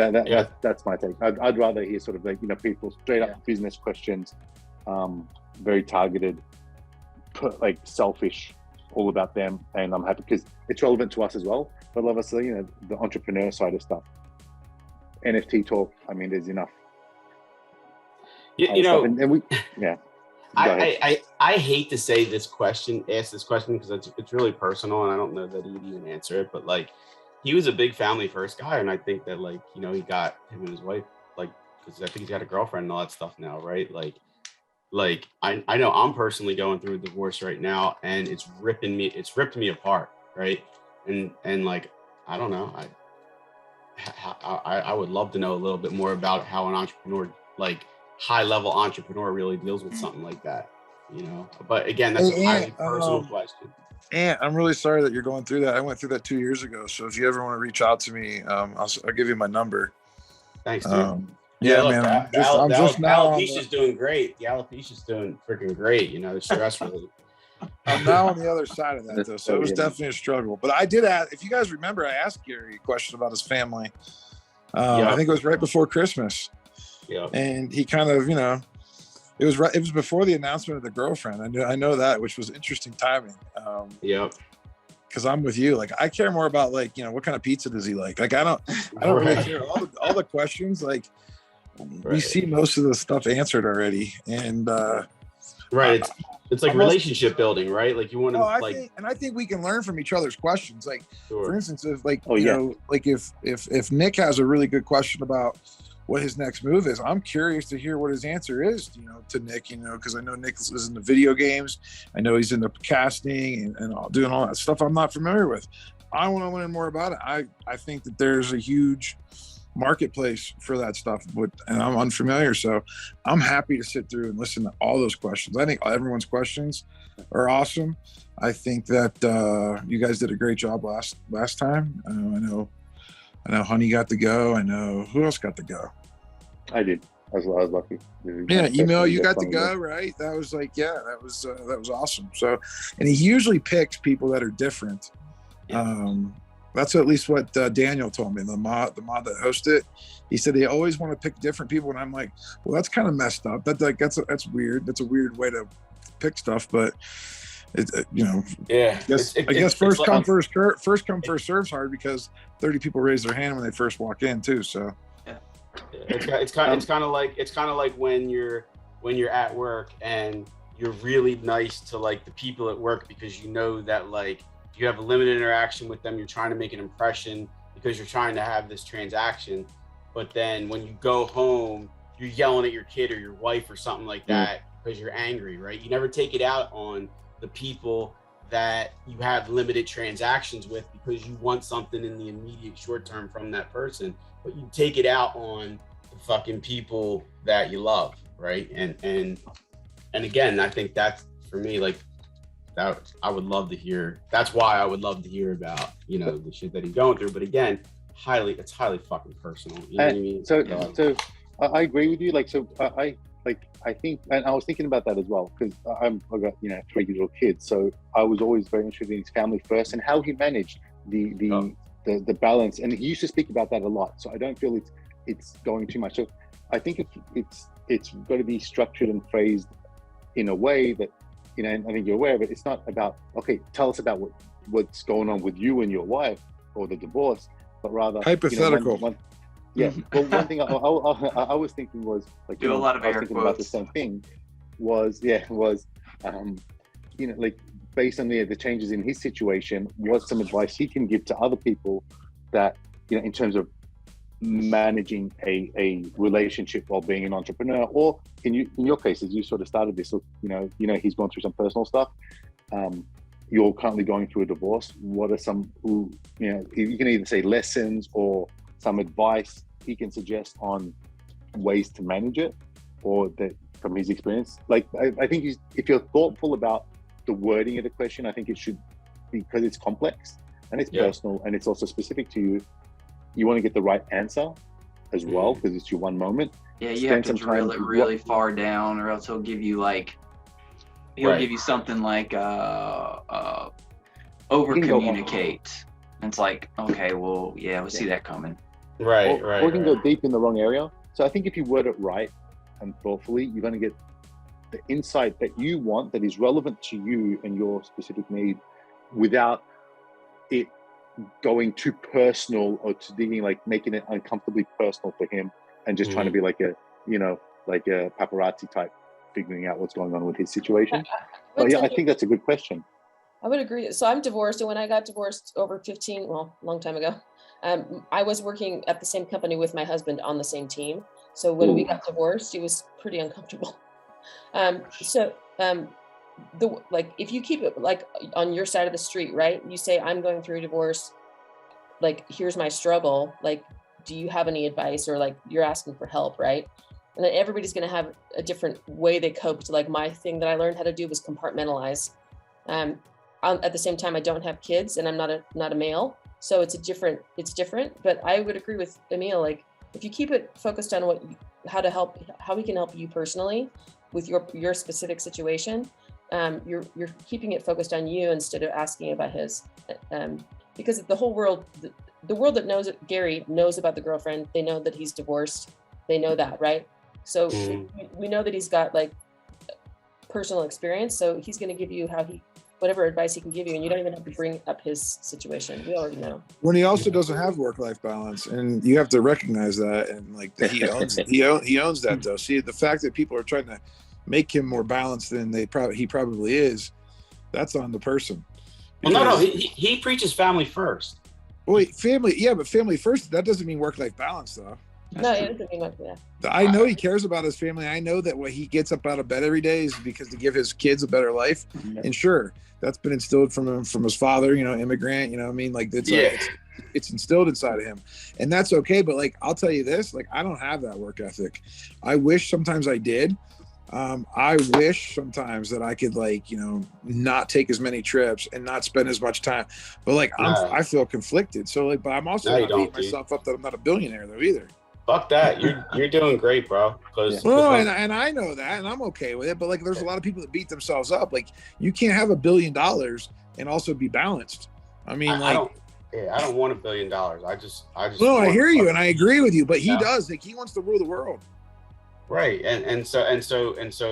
that's my take. I'd rather hear sort of like people straight up business questions, very targeted, like selfish, all about them, and I'm happy because it's relevant to us as well. But obviously, the entrepreneur side of stuff, NFT talk. I mean, there's enough. I hate to say this question, ask this question, because it's really personal, and I don't know that he'd even answer it, but like. He was a big family first guy, and I think that he got him and his wife, because I think he's got a girlfriend and all that stuff now, right? Like I know I'm personally going through a divorce right now, and it's ripped me apart, right? And like I don't know, I would love to know a little bit more about how an entrepreneur, like high level entrepreneur, really deals with something like that, But again, that's a highly personal question. And I'm really sorry that you're going through that. I went through that 2 years ago. So if you ever want to reach out to me, I'll give you my number. Thanks, dude. Man. Alopecia's doing great. The alopecia's doing freaking great. The stress relief. I'm now on the other side of that, though. So it was definitely a struggle. But I did ask, if you guys remember, I asked Gary a question about his family. I think it was right before Christmas. Yeah. And he kind of, it was before the announcement of the girlfriend. I know that, which was interesting timing. Yep. Because I'm with you. Like, I care more about what kind of pizza does he like? Like, I don't really care. All the questions, like, we see most of the stuff answered already. And right, it's like relationship building, right? Like you want to I think we can learn from each other's questions. Like, for instance, if if Nick has a really good question about what his next move is, I'm curious to hear what his answer is, to Nick, because I know Nick is into video games. I know he's into casting and doing all that stuff I'm not familiar with. I want to learn more about it. I think that there's a huge marketplace for that stuff, and I'm unfamiliar. So I'm happy to sit through and listen to all those questions. I think everyone's questions are awesome. I think that you guys did a great job last time. I know Honey got to go. I know who else got to go. I did. I was lucky. Yeah, Email, you got to go, right? That was that was awesome. So, and he usually picks people that are different. That's at least what Daniel told me, the mod that hosted it. He said they always want to pick different people, and I'm like, well, that's kind of messed up. That's weird. That's a weird way to pick stuff, but. Yeah. I guess first come first serve's hard because 30 people raise their hand when they first walk in too. So it's kind of like when you're at work and you're really nice to like the people at work because you know that like you have a limited interaction with them. You're trying to make an impression because you're trying to have this transaction. But then when you go home, you're yelling at your kid or your wife or something like that because you're angry, right? You never take it out on the people that you have limited transactions with because you want something in the immediate short term from that person, but you take it out on the fucking people that you love, right? And again, I think that's for me, like that I would love to hear. That's why I would love to hear about, the shit that he's going through. But again, it's highly fucking personal. You know what I mean? So I agree with you. I think, and I was thinking about that as well, because I've got 3 little kids, so I was always very interested in his family first and how he managed the balance. And he used to speak about that a lot. So I don't feel it's going too much. So I think it's got to be structured and phrased in a way that and I think you're aware of it. It's not about tell us about what's going on with you and your wife or the divorce, but rather hypothetical. Yeah. Well, one thing I was thinking was like do a lot of I was air thinking quotes. about the same thing. Was like based on the changes in his situation, what's some advice he can give to other people that in terms of managing a relationship while being an entrepreneur, or in your case, as you sort of started this, he's gone through some personal stuff. You're currently going through a divorce. What are some you can either say lessons or some advice he can suggest on ways to manage it, or that from his experience? Like, I think if you're thoughtful about the wording of the question, I think it should, because it's complex and it's personal and it's also specific to you. You want to get the right answer as well, because it's your one moment. Yeah, you have to drill it really far down, or else he'll give you give you something like over communicate. And it's like, okay, well, yeah, we'll see that coming. Right. Or you can go deep in the wrong area. So I think if you word it right and thoughtfully, you're going to get the insight that you want, that is relevant to you and your specific need, without it going too personal or to being like making it uncomfortably personal for him and just trying to be like a paparazzi type, figuring out what's going on with his situation. But yeah, I think that's a good question. I would agree. So I'm divorced, and when I got divorced over a long time ago, I was working at the same company with my husband on the same team. So when we got divorced, it was pretty uncomfortable. If you keep it like on your side of the street, right? You say, I'm going through a divorce. Like, here's my struggle. Like, do you have any advice? Or like, you're asking for help, right? And then everybody's going to have a different way they coped. Like, my thing that I learned how to do was compartmentalize. At the same time, I don't have kids and I'm not a male. So it's different, but I would agree with Emil. Like, if you keep it focused on how we can help you personally with your specific situation, you're keeping it focused on you instead of asking about his, because the whole world, the world that knows it, Gary knows about the girlfriend. They know that he's divorced. They know that, right? So we know that he's got like personal experience. So he's going to give you whatever advice he can give you, and you don't even have to bring up his situation. We already know. When he also doesn't have work-life balance, and you have to recognize that, and like that he owns it. He owns that though. See, the fact that people are trying to make him more balanced than he probably is, that's on the person. Well, no, he preaches family first. Wait, but family first, that doesn't mean work-life balance though. No, it doesn't mean like that. I know he cares about his family. I know that what he gets up out of bed every day is because to give his kids a better life. And sure, that's been instilled from him, from his father, immigrant, what I mean? Like it's instilled inside of him, and that's okay. But like, I'll tell you this, like, I don't have that work ethic. I wish sometimes I did. I wish sometimes that I could not take as many trips and not spend as much time, but like, I feel conflicted. So like, but I'm also not beating myself up that I'm not a billionaire though either. Fuck that. You're doing great, bro. And I know that, and I'm okay with it. But like, there's a lot of people that beat themselves up. Like, you can't have $1 billion and also be balanced. I mean, I don't want $1 billion. I just. No, I hear you, and I agree with you. But he does. Like, he wants to rule the world. Right, and so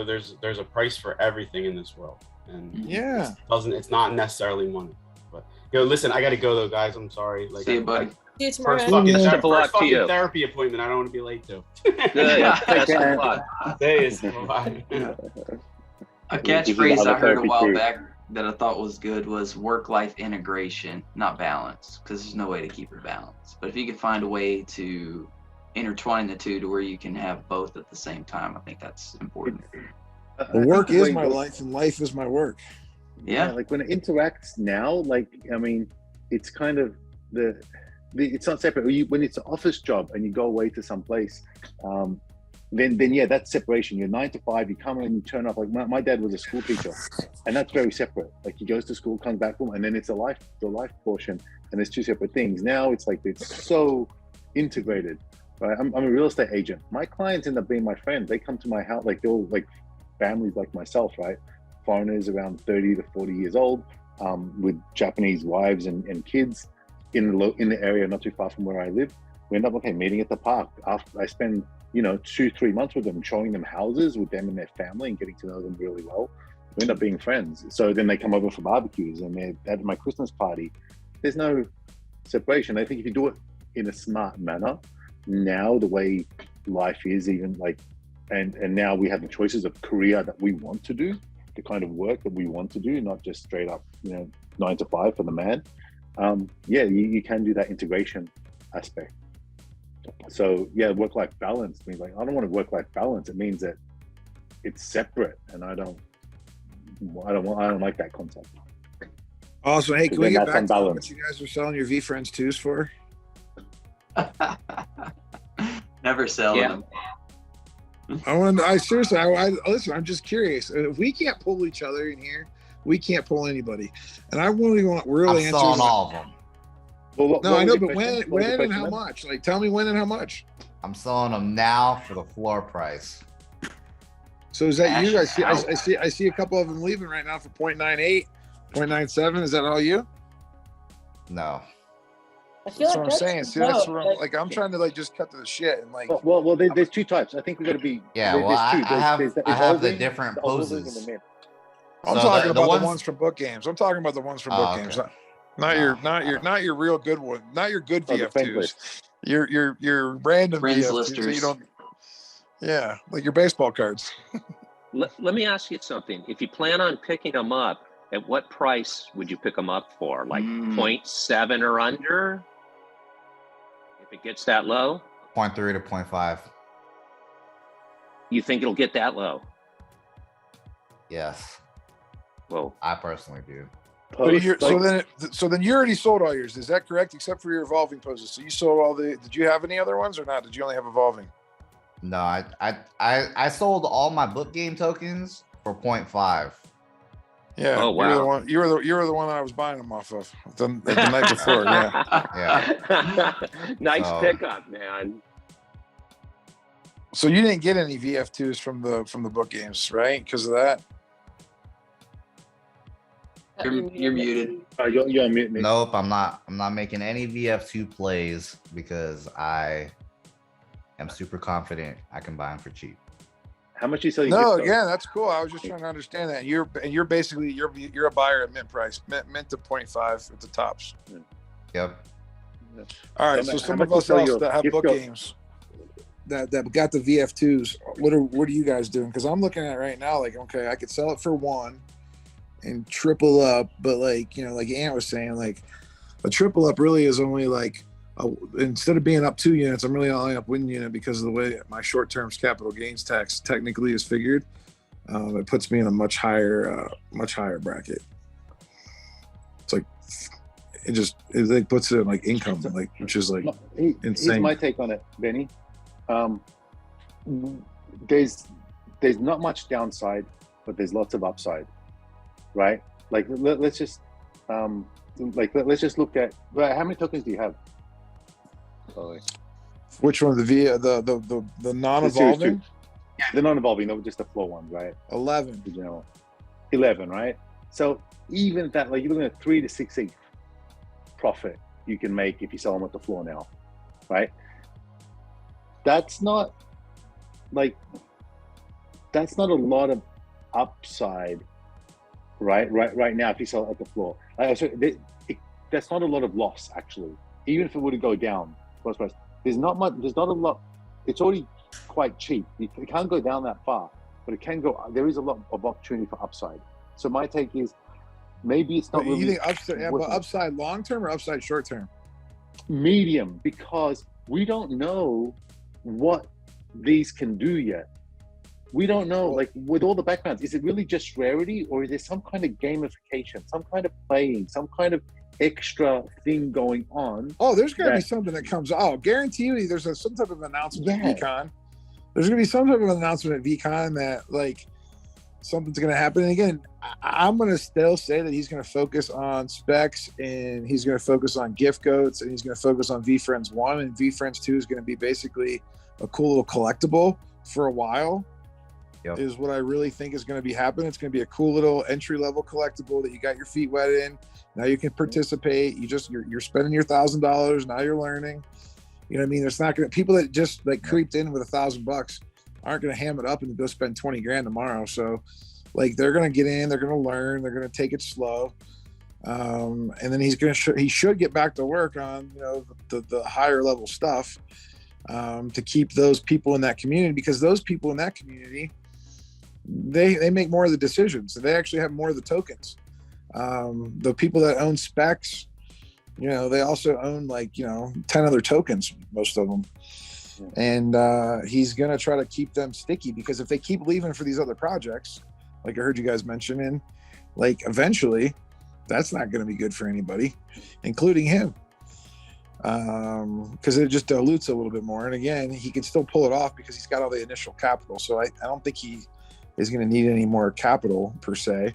there's a price for everything in this world, and it's not necessarily money. But listen, I got to go though, guys. I'm sorry. Like, see you, buddy. See you tomorrow. First fucking therapy appointment. I don't want to be late to. A catchphrase I heard a while back that I thought was good was work-life integration, not balance, because there's no way to keep it balanced. But if you could find a way to intertwine the two to where you can have both at the same time, I think that's important. Well, work is my life and life is my work. Yeah, like when it interacts now, like, I mean, it's kind of it's not separate. When it's an office job and you go away to some place, then yeah, that's separation. You're 9 to 5, you come in and you turn up. Like my dad was a school teacher, and that's very separate. Like, he goes to school, comes back home, and then it's the life portion, and it's two separate things. Now it's like, it's so integrated. Right? I'm a real estate agent. My clients end up being my friends. They come to my house, like, they're all like families like myself, right? Foreigners around 30 to 40 years old, with Japanese wives and kids in the area not too far from where I live. We end up meeting at the park. After I spend 2-3 months with them, showing them houses with them and their family and getting to know them really well. We end up being friends. So then they come over for barbecues, and they're at my Christmas party. There's no separation. I think if you do it in a smart manner, now the way life is, even like, and now we have the choices of career that we want to do, the kind of work that we want to do, not just straight up 9 to 5 for the man. You can do that integration aspect. So yeah, work-life balance means, like, I don't want to work-life balance. It means that it's separate, and I don't like that concept. Also, hey, can we get back to what you guys are selling your VeeFriends 2s for? Never selling them. Listen, I'm just curious. If we can't pull each other in here, we can't pull anybody. And I really want answers. Selling all of them. Well, no, I know, but when and how much? Like, tell me when and how much. I'm selling them now for the floor price. So is that you? I see a couple of them leaving right now for 0.98, 0.97. Is that all you? No. That's what I'm saying. See, that's what I'm trying to just cut to the shit and like. Well, there's two types. I think we got to be. Yeah, well, I have the different poses. I'm talking about the ones from book games. I'm talking about the ones from book games. Not your real good one. Not your good VF2s. Your random friends VF2s. listers. You don't. Yeah, like your baseball cards. Let me ask you something. If you plan on picking them up, at what price would you pick them up for? Like 0.7 or under? If it gets that low? 0.3 to 0.5. You think it'll get that low? Yes. Well, I personally do. So then you already sold all yours. Is that correct? Except for your evolving poses. So you sold all the. Did you have any other ones or not? Did you only have evolving? No, I sold all my book game tokens for 0.5. Yeah. Oh wow. You were the one that I was buying them off of the night before. Yeah. Yeah. Nice pickup, man. So you didn't get any VF2s from the book games, right? Because of that. You're muted. You're muted. Nope, I'm not making any VF2 plays because I am super confident I can buy them for cheap. How much you sell? No, yeah, that's cool. I was just trying to understand that. You're basically you're a buyer at mint price, mint to 0.5 at the tops. Yep. All right. So some of us else that have book games that got the VF2s, what are you guys doing? Because I'm looking at it right now, like, okay, I could sell it for 1 and triple up, but like, you know, like Ant was saying, like a triple up really is only like instead of being up 2 units, I'm really only up 1 unit because of the way my short-term capital gains tax technically is figured. It puts me in a much higher bracket. It's like it like puts it in like income, like, which is like insane. Here's my take on it, Benny. There's not much downside, but there's lots of upside, right? Like let's just let's just look at how many tokens do you have? Which one? The non-evolving? Yeah, the non-evolving, no, just the floor one, right? 11. You know, 11, right? So even that, like, you're looking at 3 to 6 profit you can make if you sell them at the floor now, right? That's not a lot of upside, right now if you sell it at the floor. That's not a lot of loss, actually. Even if it were to go down, there's not a lot. It's already quite cheap. It can't go down that far, but it can go. There is a lot of opportunity for upside. So my take is maybe it's not. But you think upside long term or upside short term? Medium, because we don't know what these can do yet. We don't know, like, with all the backgrounds, is it really just rarity, or is there some kind of gamification, some kind of playing, some kind of extra thing going on? Oh, there's going to be something that comes out. I'll guarantee you there's some type of announcement at VCon. There's going to be some type of announcement at VCon that, like, something's going to happen. And again, I'm going to still say that he's going to focus on specs, and he's going to focus on gift codes, and he's going to focus on VeeFriends 1, and VeeFriends 2 is going to be basically a cool little collectible for a while. Yep. Is what I really think is going to be happening. It's going to be a cool little entry-level collectible that you got your feet wet in. Now you can participate. You're spending your $1,000. Now you're learning. You know what I mean? It's not going to, people that just like creeped in with $1,000 aren't going to ham it up and go spend 20 grand tomorrow. So like, they're going to get in, they're going to learn, they're going to take it slow. And then he should get back to work on, you know, the higher level stuff, to keep those people in that community, because those people in that community, they make more of the decisions. They actually have more of the tokens. The people that own specs, you know, they also own, like, you know, 10 other tokens, most of them. And he's going to try to keep them sticky, because if they keep leaving for these other projects, like I heard you guys mentioning, like, eventually that's not going to be good for anybody, including him. Because it just dilutes a little bit more. And again, he can still pull it off because he's got all the initial capital. So I don't think he is going to need any more capital per se.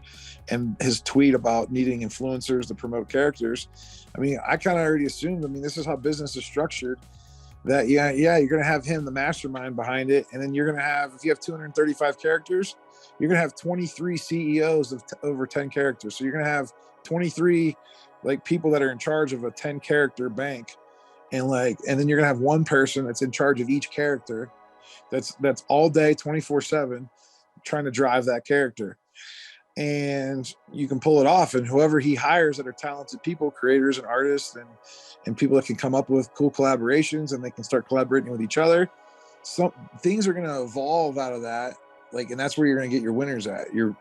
And his tweet about needing influencers to promote characters, I mean, I kind of already assumed, I mean, this is how business is structured, that you're going to have him, the mastermind behind it. And then you're going to have, if you have 235 characters, you're going to have 23 CEOs of over 10 characters. So you're going to have 23 like people that are in charge of a 10 character bank. And then you're going to have one person that's in charge of each character. That's all day, 24/7, trying to drive that character. And you can pull it off, and whoever he hires that are talented people, creators and artists, and people that can come up with cool collaborations, and they can start collaborating with each other. Some things are going to evolve out of that, like, and that's where you're going to get your winners at. Your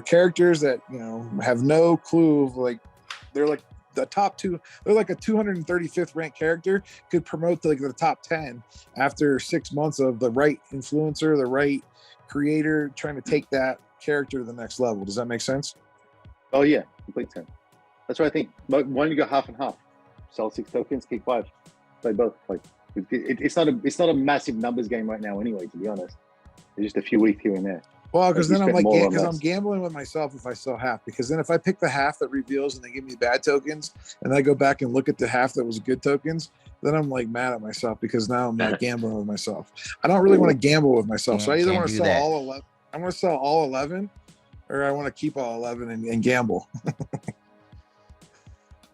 characters that, you know, have no clue of, like, they're like the top two, they're like a 235th ranked character could promote to like the top 10 after 6 months of the right influencer, the right creator trying to take that character to the next level. Does that make sense? Oh yeah, complete sense. That's what I think. But why don't you go half and half? Sell 6 tokens, keep 5. Play both. Like, it's not a massive numbers game right now anyway, to be honest. It's just a few weeks here and there. Well, because then I'm like, because I'm gambling with myself if I sell half. Because then if I pick the half that reveals and they give me bad tokens, and I go back and look at the half that was good tokens, then I'm like mad at myself, because now I'm like gambling with myself. I don't really want to gamble with myself, so I either want to sell all 11. I want to sell all 11, or I want to keep all 11 and gamble.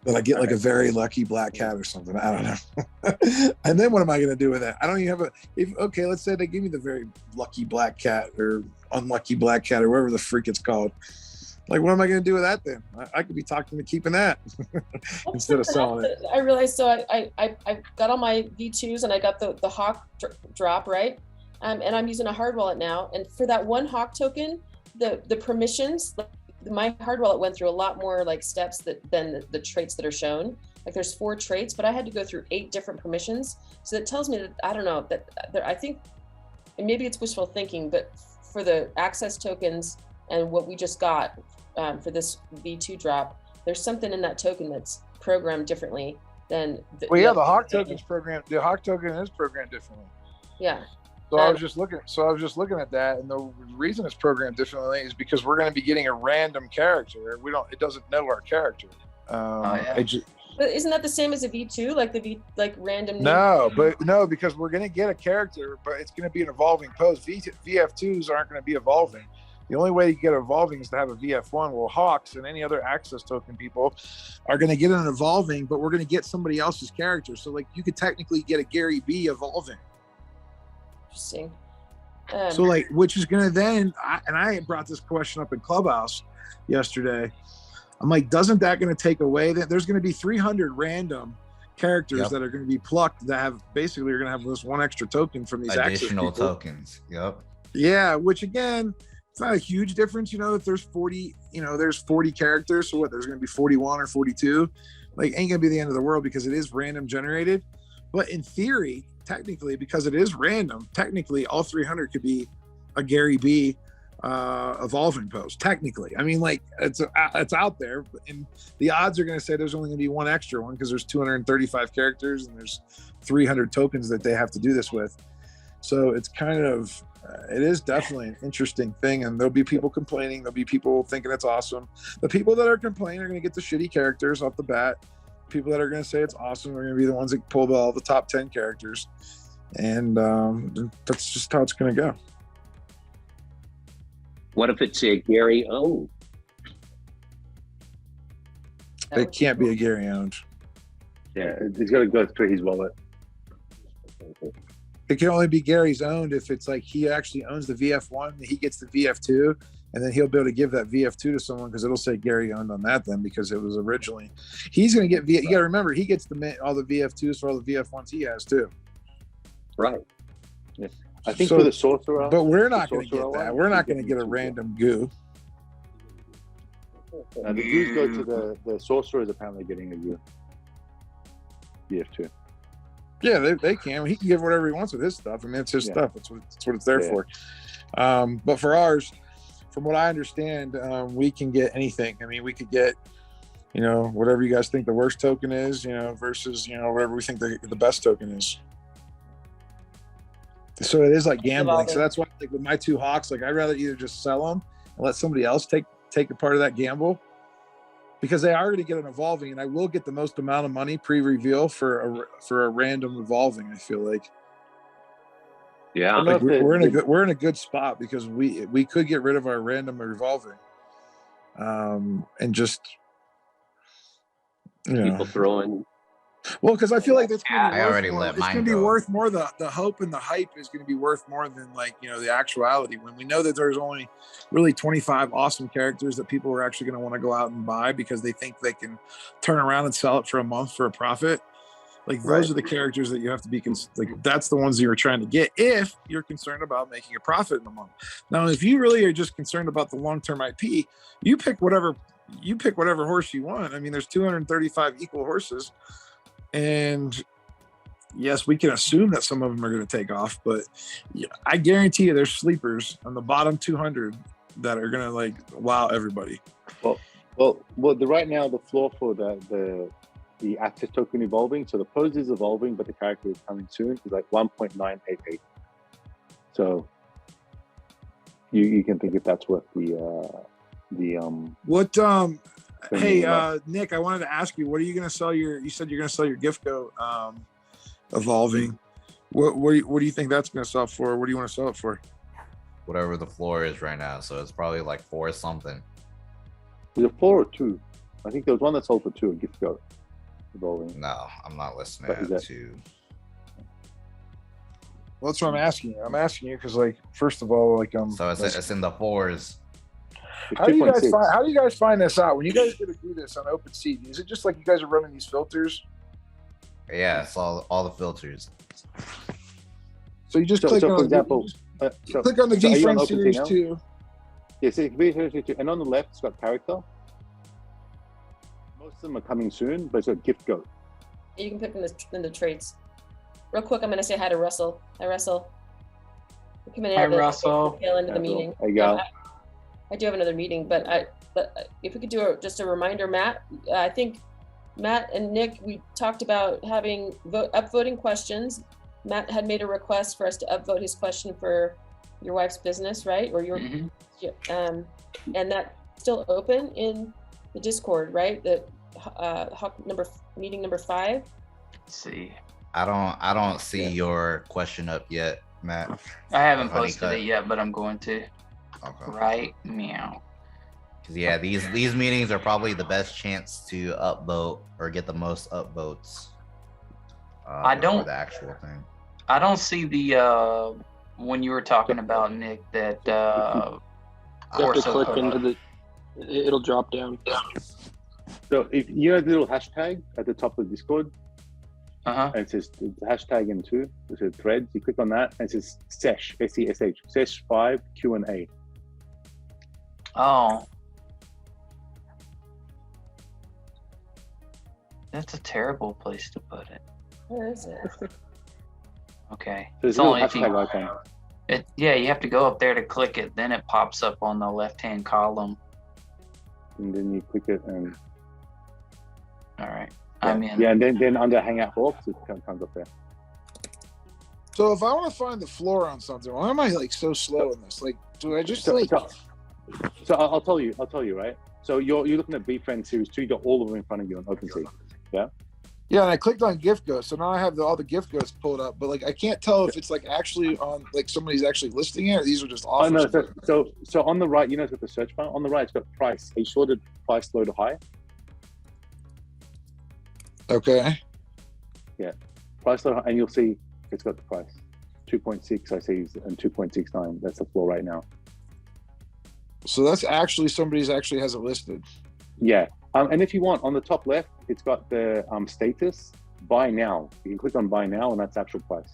But I get like a very lucky black cat or something. I don't know. And then what am I going to do with that? I don't even have okay, let's say they give me the very lucky black cat or unlucky black cat or whatever the freak it's called. Like, what am I going to do with that then? I could be talking to keeping that instead of selling it. I realized, so I got all my V2s and I got the Hawk drop, right? And I'm using a hard wallet now. And for that one Hawk token, the permissions, my hard wallet went through a lot more like steps than the traits that are shown. Like there's 4 traits, but I had to go through 8 different permissions. So that tells me that, I don't know, that I think, and maybe it's wishful thinking, but for the access tokens and what we just got for this V2 drop, there's something in that token that's programmed differently than the Hawk token's programmed. The Hawk token is programmed differently. Yeah. So I was just looking at that, and the reason it's programmed differently is because we're going to be getting a random character. It doesn't know our character. But isn't that the same as a V2, like random? No, because we're going to get a character, but it's going to be an evolving pose. VF2s aren't going to be evolving. The only way you get evolving is to have a VF1. Well, Hawks and any other access token people are going to get an evolving, but we're going to get somebody else's character. So like you could technically get a Gary B evolving. Interesting. So like, which is going to then, I brought this question up in Clubhouse yesterday. I'm like, doesn't that going to take away that there's going to be 300 random characters that are going to be plucked that have basically are going to have this one extra token from these additional tokens. Yeah, which again, it's not a huge difference, if there's 40, there's 40 characters. So what, there's going to be 41 or 42, like ain't going to be the end of the world because it is random generated. But in theory, technically, because it is random, technically all 300 could be a Gary B evolving pose. Technically, I mean, like it's out there, and the odds are going to say there's only going to be one extra one because there's 235 characters and there's 300 tokens that they have to do this with. So it's kind of it is definitely an interesting thing, and there'll be people complaining. There'll be people thinking it's awesome. The people that are complaining are going to get the shitty characters off the bat. People that are going to say it's awesome are going to be the ones that pull all the top 10 characters, and that's just how it's going to go. What if it's a Gary owned? It can't be a Gary owned. Yeah, he's got to go through his wallet. It can only be Gary's owned if it's like he actually owns the VF1, he gets the VF2, and then he'll be able to give that VF2 to someone because it'll say Gary owned on that then because it was originally. He's going to get you got to remember, he gets all the VF2s for all the VF1s he has too. Right. Yeah. I think for the sorcerer. But we're not going to get that. We're not going to get a random goo. The goos go to the sorcerer is apparently getting a goo. VF2. Yeah, they can. He can give whatever he wants with his stuff. I mean, it's his stuff. That's what it's there for. But for ours, from what I understand, we can get anything. I mean, we could get, whatever you guys think the worst token is, versus, whatever we think the best token is. So it is like gambling. So that's why, like with my 2 Hawks, like I'd rather either just sell them and let somebody else take a part of that gamble, because they are going to get an evolving, and I will get the most amount of money pre-reveal for a random evolving. I feel like. Yeah, like we're in a good spot because we could get rid of our random revolving, and just people throwing. Well, because I feel like that's going to be worth more. The hope and the hype is going to be worth more than the actuality. When we know that there's only really 25 awesome characters that people are actually going to want to go out and buy because they think they can turn around and sell it for a month for a profit. Like those are the characters that you have to be that's the ones you're trying to get if you're concerned about making a profit in a month. Now, if you really are just concerned about the long-term IP, you pick whatever horse you want. I mean, there's 235 equal horses, and yes, we can assume that some of them are going to take off, but I guarantee you there's sleepers on the bottom 200 that are going to wow everybody. Well, right now the floor for the access token evolving, so the pose is evolving, but the character is coming soon, is like 1.988. So you can think if that's worth what hey Nick, I wanted to ask you, what are you going to sell you said you're going to sell your Giftco evolving. What do you think that's going to sell for? What do you want to sell it for? Whatever the floor is right now, so it's probably like 4 something. Is it 4 or 2? I think there was one that sold for 2, a gift goat. Evolving. No, I'm not listening But is that- to. Well, that's what I'm asking you. I'm asking you because, like, first of all, like, So it's in the 4s. It's how do you guys 2.6. find? How do you guys find this out? When you guys go to do this on OpenSea, is it just like you guys are running these filters? Yeah, it's all the filters. So you just So, click so on, for example, click on the so are you on VeeFriends OpenSea series now? 2. Yeah, so VeeFriends 2, and on the left, it's got character. Most of them are coming soon, but it's got gift goat. You can pick in the traits. Real quick, I'm going to say hi to Russell. Hi, Russell. We're coming in Hi, at the Russell. tail end of the meeting. There you go. I do have another meeting, but if we could do just a reminder, Matt. I think Matt and Nick, we talked about having upvoting questions. Matt had made a request for us to upvote his question for your wife's business, right? Or your, and that's still open in the Discord, right? The Hawk meeting number 5. Let's see. I don't see your question up yet, Matt. I haven't Honey posted cut. it yet, but I'm going to. Okay. Right meow. Because yeah, these meetings are probably the best chance to upvote or get the most upvotes. I before don't- the actual thing. I don't see the when you were talking about Nick that You have to Corso click put into up. the. It'll drop down. So if you know the little hashtag at the top of Discord, Uh-huh. and it says the hashtag in 2, it says threads, you click on that, and it says sesh, S-E-S-H, sesh 5 Q&A. Oh. That's a terrible place to put it. Where is it? Okay. So there's It's a little only if you, hashtag icon. yeah, you have to go up there to click it, then it pops up on the left-hand column. And then you click it, and All right. I'm in. yeah, and then under Hangout Hawk, it comes up there. So if I want to find the floor on something, why am I like so slow in this? Like, do I just like? So I'll tell you, right? So you're looking at VeeFriends Series 2, you got all of them in front of you on OpenSea. Yeah. Yeah, and I clicked on gift goats, so now I have all the gift goats pulled up. But like, I can't tell if it's like actually on like somebody's actually listing it, or these are just Oh offers. no, so on the right, you know, it's got the search bar. On the right, it's got price. Are you sure the price low to high? Okay. Yeah, price low, and you'll see it's got the price. 2.6 I see, and 2.69. That's the floor right now. So that's actually somebody's actually has it listed. Yeah, and if you want, on the top left, it's got the status. Buy now. You can click on buy now, and that's actual price.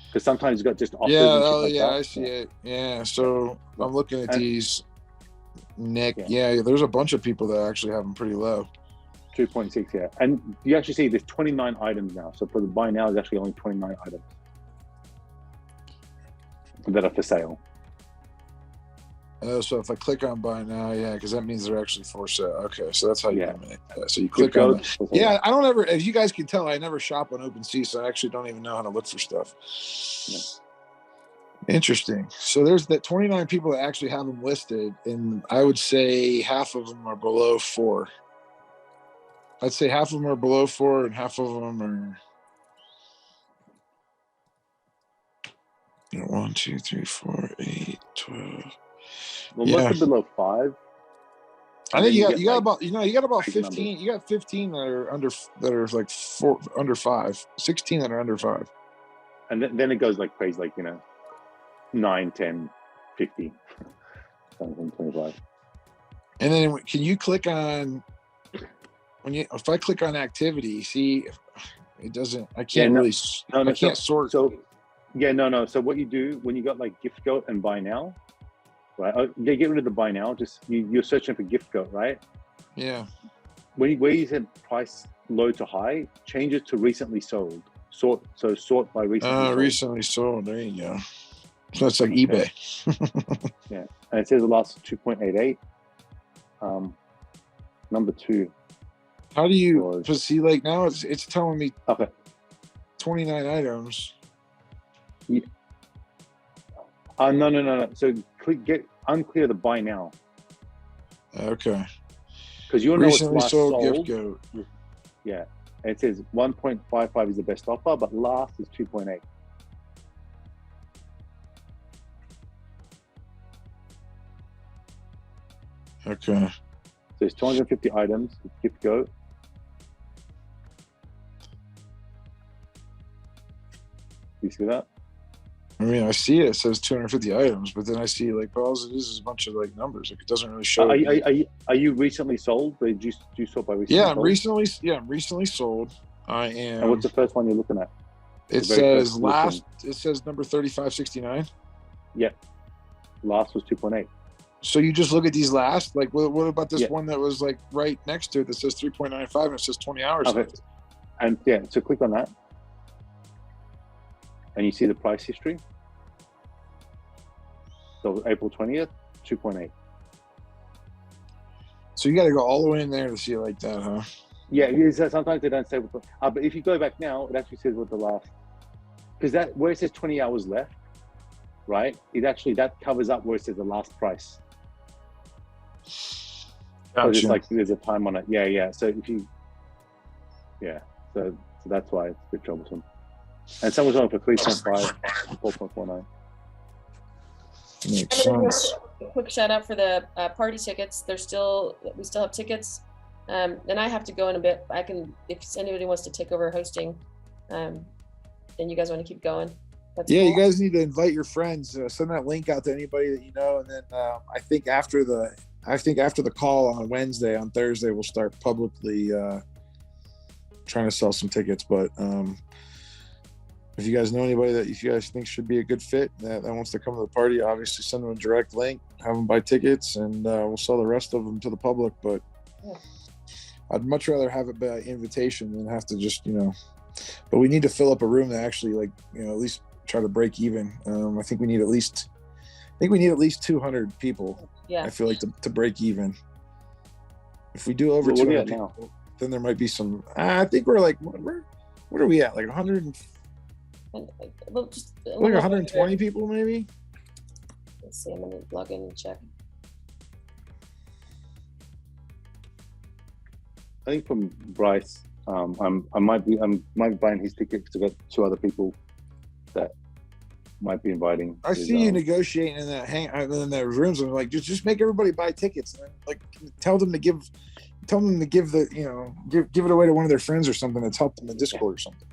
Because sometimes you've got just offers. Yeah, and shit oh like yeah, that. I see it. Yeah, so I'm looking at And- these. Nick, yeah, there's a bunch of people that actually have them pretty low. 2.6, yeah. And you actually see there's 29 items now. So for the buy now, there's actually only 29 items that are for sale. So if I click on buy now, yeah, because that means they're actually for sale. Okay, so that's how you Yeah. eliminate that. So you Gift click on codes, that. Yeah, I don't ever, as you guys can tell, I never shop on OpenSea, so I actually don't even know how to look for stuff. Interesting. So there's that 29 people that actually have them listed, and I would say half of them are below 4. I'd say half of them are below 4, and half of them are 1, 2, 3, 4, 8, 12. Well, Yeah. most are below 5. I think you got like, about you got about big 15. numbers. You got 15 that are like 4 under 5. 16 that are under 5. And then it goes like crazy, like, 9, 10, 50, 25. And then can you click on if I click on activity, see it doesn't. I can't no, really. I can't sort. So yeah, no. So what you do when you got like gift goat and buy now, right? Get rid of the buy now. Just you're searching for gift goat, right? Yeah. Where you said price low to high, change it to recently sold. Sort by recently sold. Recently sold. There you go. So it's like eBay. Yeah, and it says the last 2.88. Number 2. How do you see? Like now, it's telling me 29 items. Yeah. No. So unclear the buy now. Okay. Because you'll know it's Recently last sold sold. gift goat. Yeah, and it says 1.55 is the best offer, but last is 2.8. Okay. There's 250 items. Keep go. You see that? I mean, I see it. It says 250 items, but then I see like, well, all it is a bunch of like numbers. Like it doesn't really show. Are you recently sold? Did you sort by recently? Yeah, I'm recently sold. I am. And what's the first one you're looking at? It says last. It says number 3569. Yeah, last was 2.8. So you just look at these last. Like, what about this one that was like right next to it that says 3.95 and it says 20 hours left? And yeah, so click on that. And you see the price history. So April 20th, 2.8. So you got to go all the way in there to see it like that, huh? Yeah, sometimes they don't say what the, but if you go back now, it actually says what the last, because that where it says 20 hours left, right? It actually, that covers up where it says the last price. Gotcha. It's like there's a time on it. Yeah. So if you, so that's why it's a bit troublesome. And someone's on for 3.5, 4.49. Makes sense. A quick shout out for the party tickets. We still have tickets. And I have to go in a bit. I can, if anybody wants to take over hosting, and you guys want to keep going. That's cool. You guys need to invite your friends. Send that link out to anybody that you know, and then I think after the call on Wednesday, on Thursday, we'll start publicly trying to sell some tickets. But if you guys know anybody that you guys think should be a good fit that wants to come to the party, obviously send them a direct link, have them buy tickets, and we'll sell the rest of them to the public. But I'd much rather have it by invitation than have to just, but we need to fill up a room to actually at least try to break even. I think we need at least 200 people. Yeah. I feel like to break even. If we do over 200 people, then there might be some, I think we're like, what are we at? Like 100 like 120 people maybe. Let's see. I'm gonna log in and check. I think from Bryce, I might be buying his tickets to get 2 other people that might be inviting. I see you negotiating in that rooms. I'm like, just make everybody buy tickets, and like tell them to give the give it away to one of their friends or something that's helped them in Discord or something.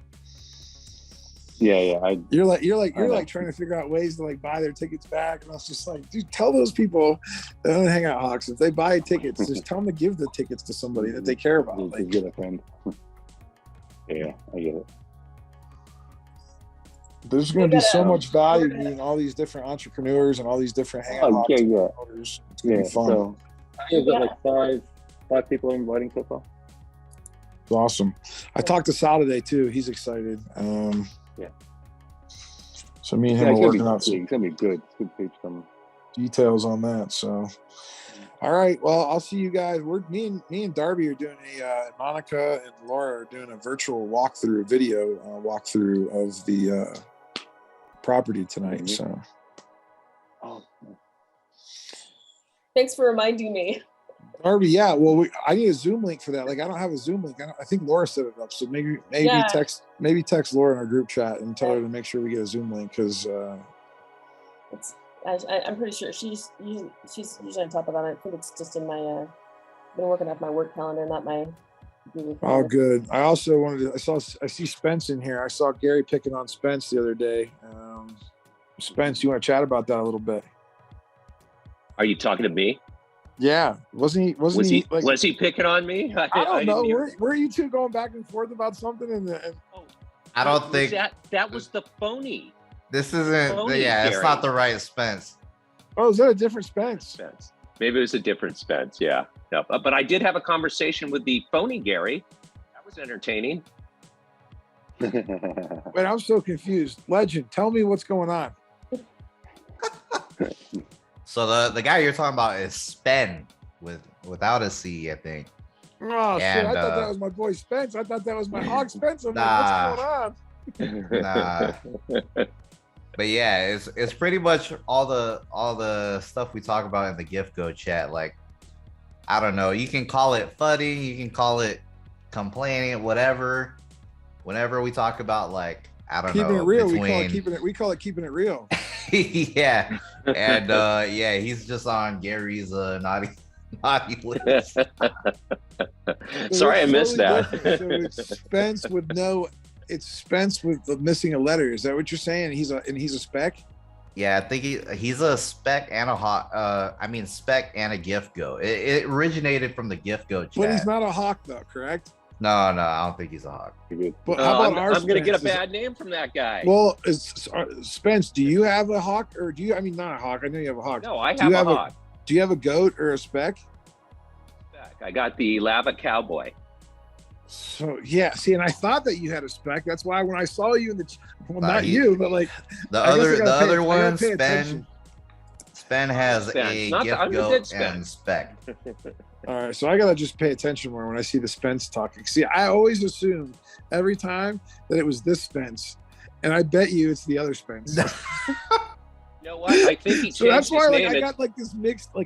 Yeah. You're like trying to figure out ways to like buy their tickets back, and I was just like, dude, tell those people that own Hangout Hawks, if they buy tickets, just tell them to give the tickets to somebody that they care about. Like, get a friend. Yeah, I get it. There's going to be so much value meeting all these different entrepreneurs and all these different Hangout Hawks. It's going to be fun. So I think we've got like five people inviting so far. It's awesome. I talked to Sal today too. He's excited. So me and him are working out some. It's gonna be good. It's good some details on that. So, all right. Well, I'll see you guys. Me and Darby are doing Monica and Laura are doing a virtual video walkthrough of the property tonight. So, thanks for reminding me. Darby, yeah. Well, I need a Zoom link for that. Like, I don't have a Zoom link. I think Laura set it up. So maybe text Laura in our group chat and tell her to make sure we get a Zoom link because I'm pretty sure she's usually on top of that. I think it's just in my been working off my work calendar, not my Google calendar. Oh, good. I also I see Spence in here. I saw Gary picking on Spence the other day. Spence, you want to chat about that a little bit? Are you talking to me? Yeah, was he picking on me? I don't know. Were you two going back and forth about something? I don't think that was the phony. This isn't. It's not the right Spence. Oh, is that a different Spence? Maybe it was a different Spence. Yeah. But I did have a conversation with the phony Gary. That was entertaining. Wait, I'm so confused. Legend, tell me what's going on. So the guy you're talking about is Spen without a C, I think. Oh shit! I thought that was my boy Spence. I thought that was my Hawk Spence. I'm like, what's going on? Nah. But yeah, it's pretty much all the stuff we talk about in the gift go chat. Like, I don't know. You can call it funny. You can call it complaining. Whatever. Whenever we talk about like, I don't know. Keeping it real. We call it keeping it real. Yeah. And he's just on Gary's naughty list. Sorry, I missed that. So it's Spence with the missing a letter. Is that what you're saying? He's a spec? Yeah, I think he's a spec and a hawk. Spec and a gift go. It originated from the gift go chat. But he's not a hawk though, correct? No, I don't think he's a hawk. But how about I'm going to get a bad name from that guy. Well, Spence, do you have a hawk, or do you? I mean, not a hawk. I know you have a hawk. No, I have a hawk. Do you have a goat or a spec? I got the Lava Cowboy. So yeah, see, and I thought that you had a spec. That's why when I saw you in the, not you, but like the other one, Spen has a gift goat and spec. All right, so I gotta just pay attention more when I see the Spence talking. See, I always assumed every time that it was this Spence, and I bet you it's the other Spence. You know what? I think he changed so that's why, his like, name.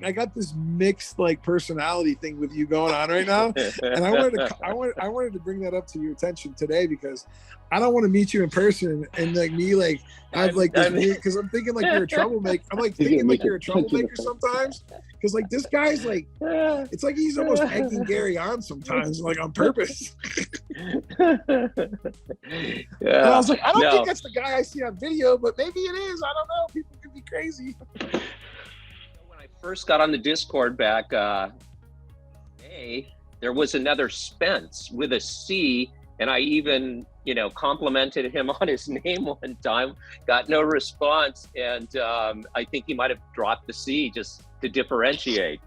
I got this mixed like personality thing with you going on right now, and I wanted to bring that up to your attention today because I don't want to meet you in person and like me like have like this weird, because I'm thinking like you're a troublemaker. I'm like thinking like you're a troublemaker sometimes because like this guy's like it's like he's almost egging Gary on sometimes like on purpose. And I was like, I don't think that's the guy I see on video, but maybe it is. I don't know. People could be crazy. When I first got on the Discord back May, there was another Spence with a C, and I even, complimented him on his name one time. Got no response, and I think he might have dropped the C just to differentiate.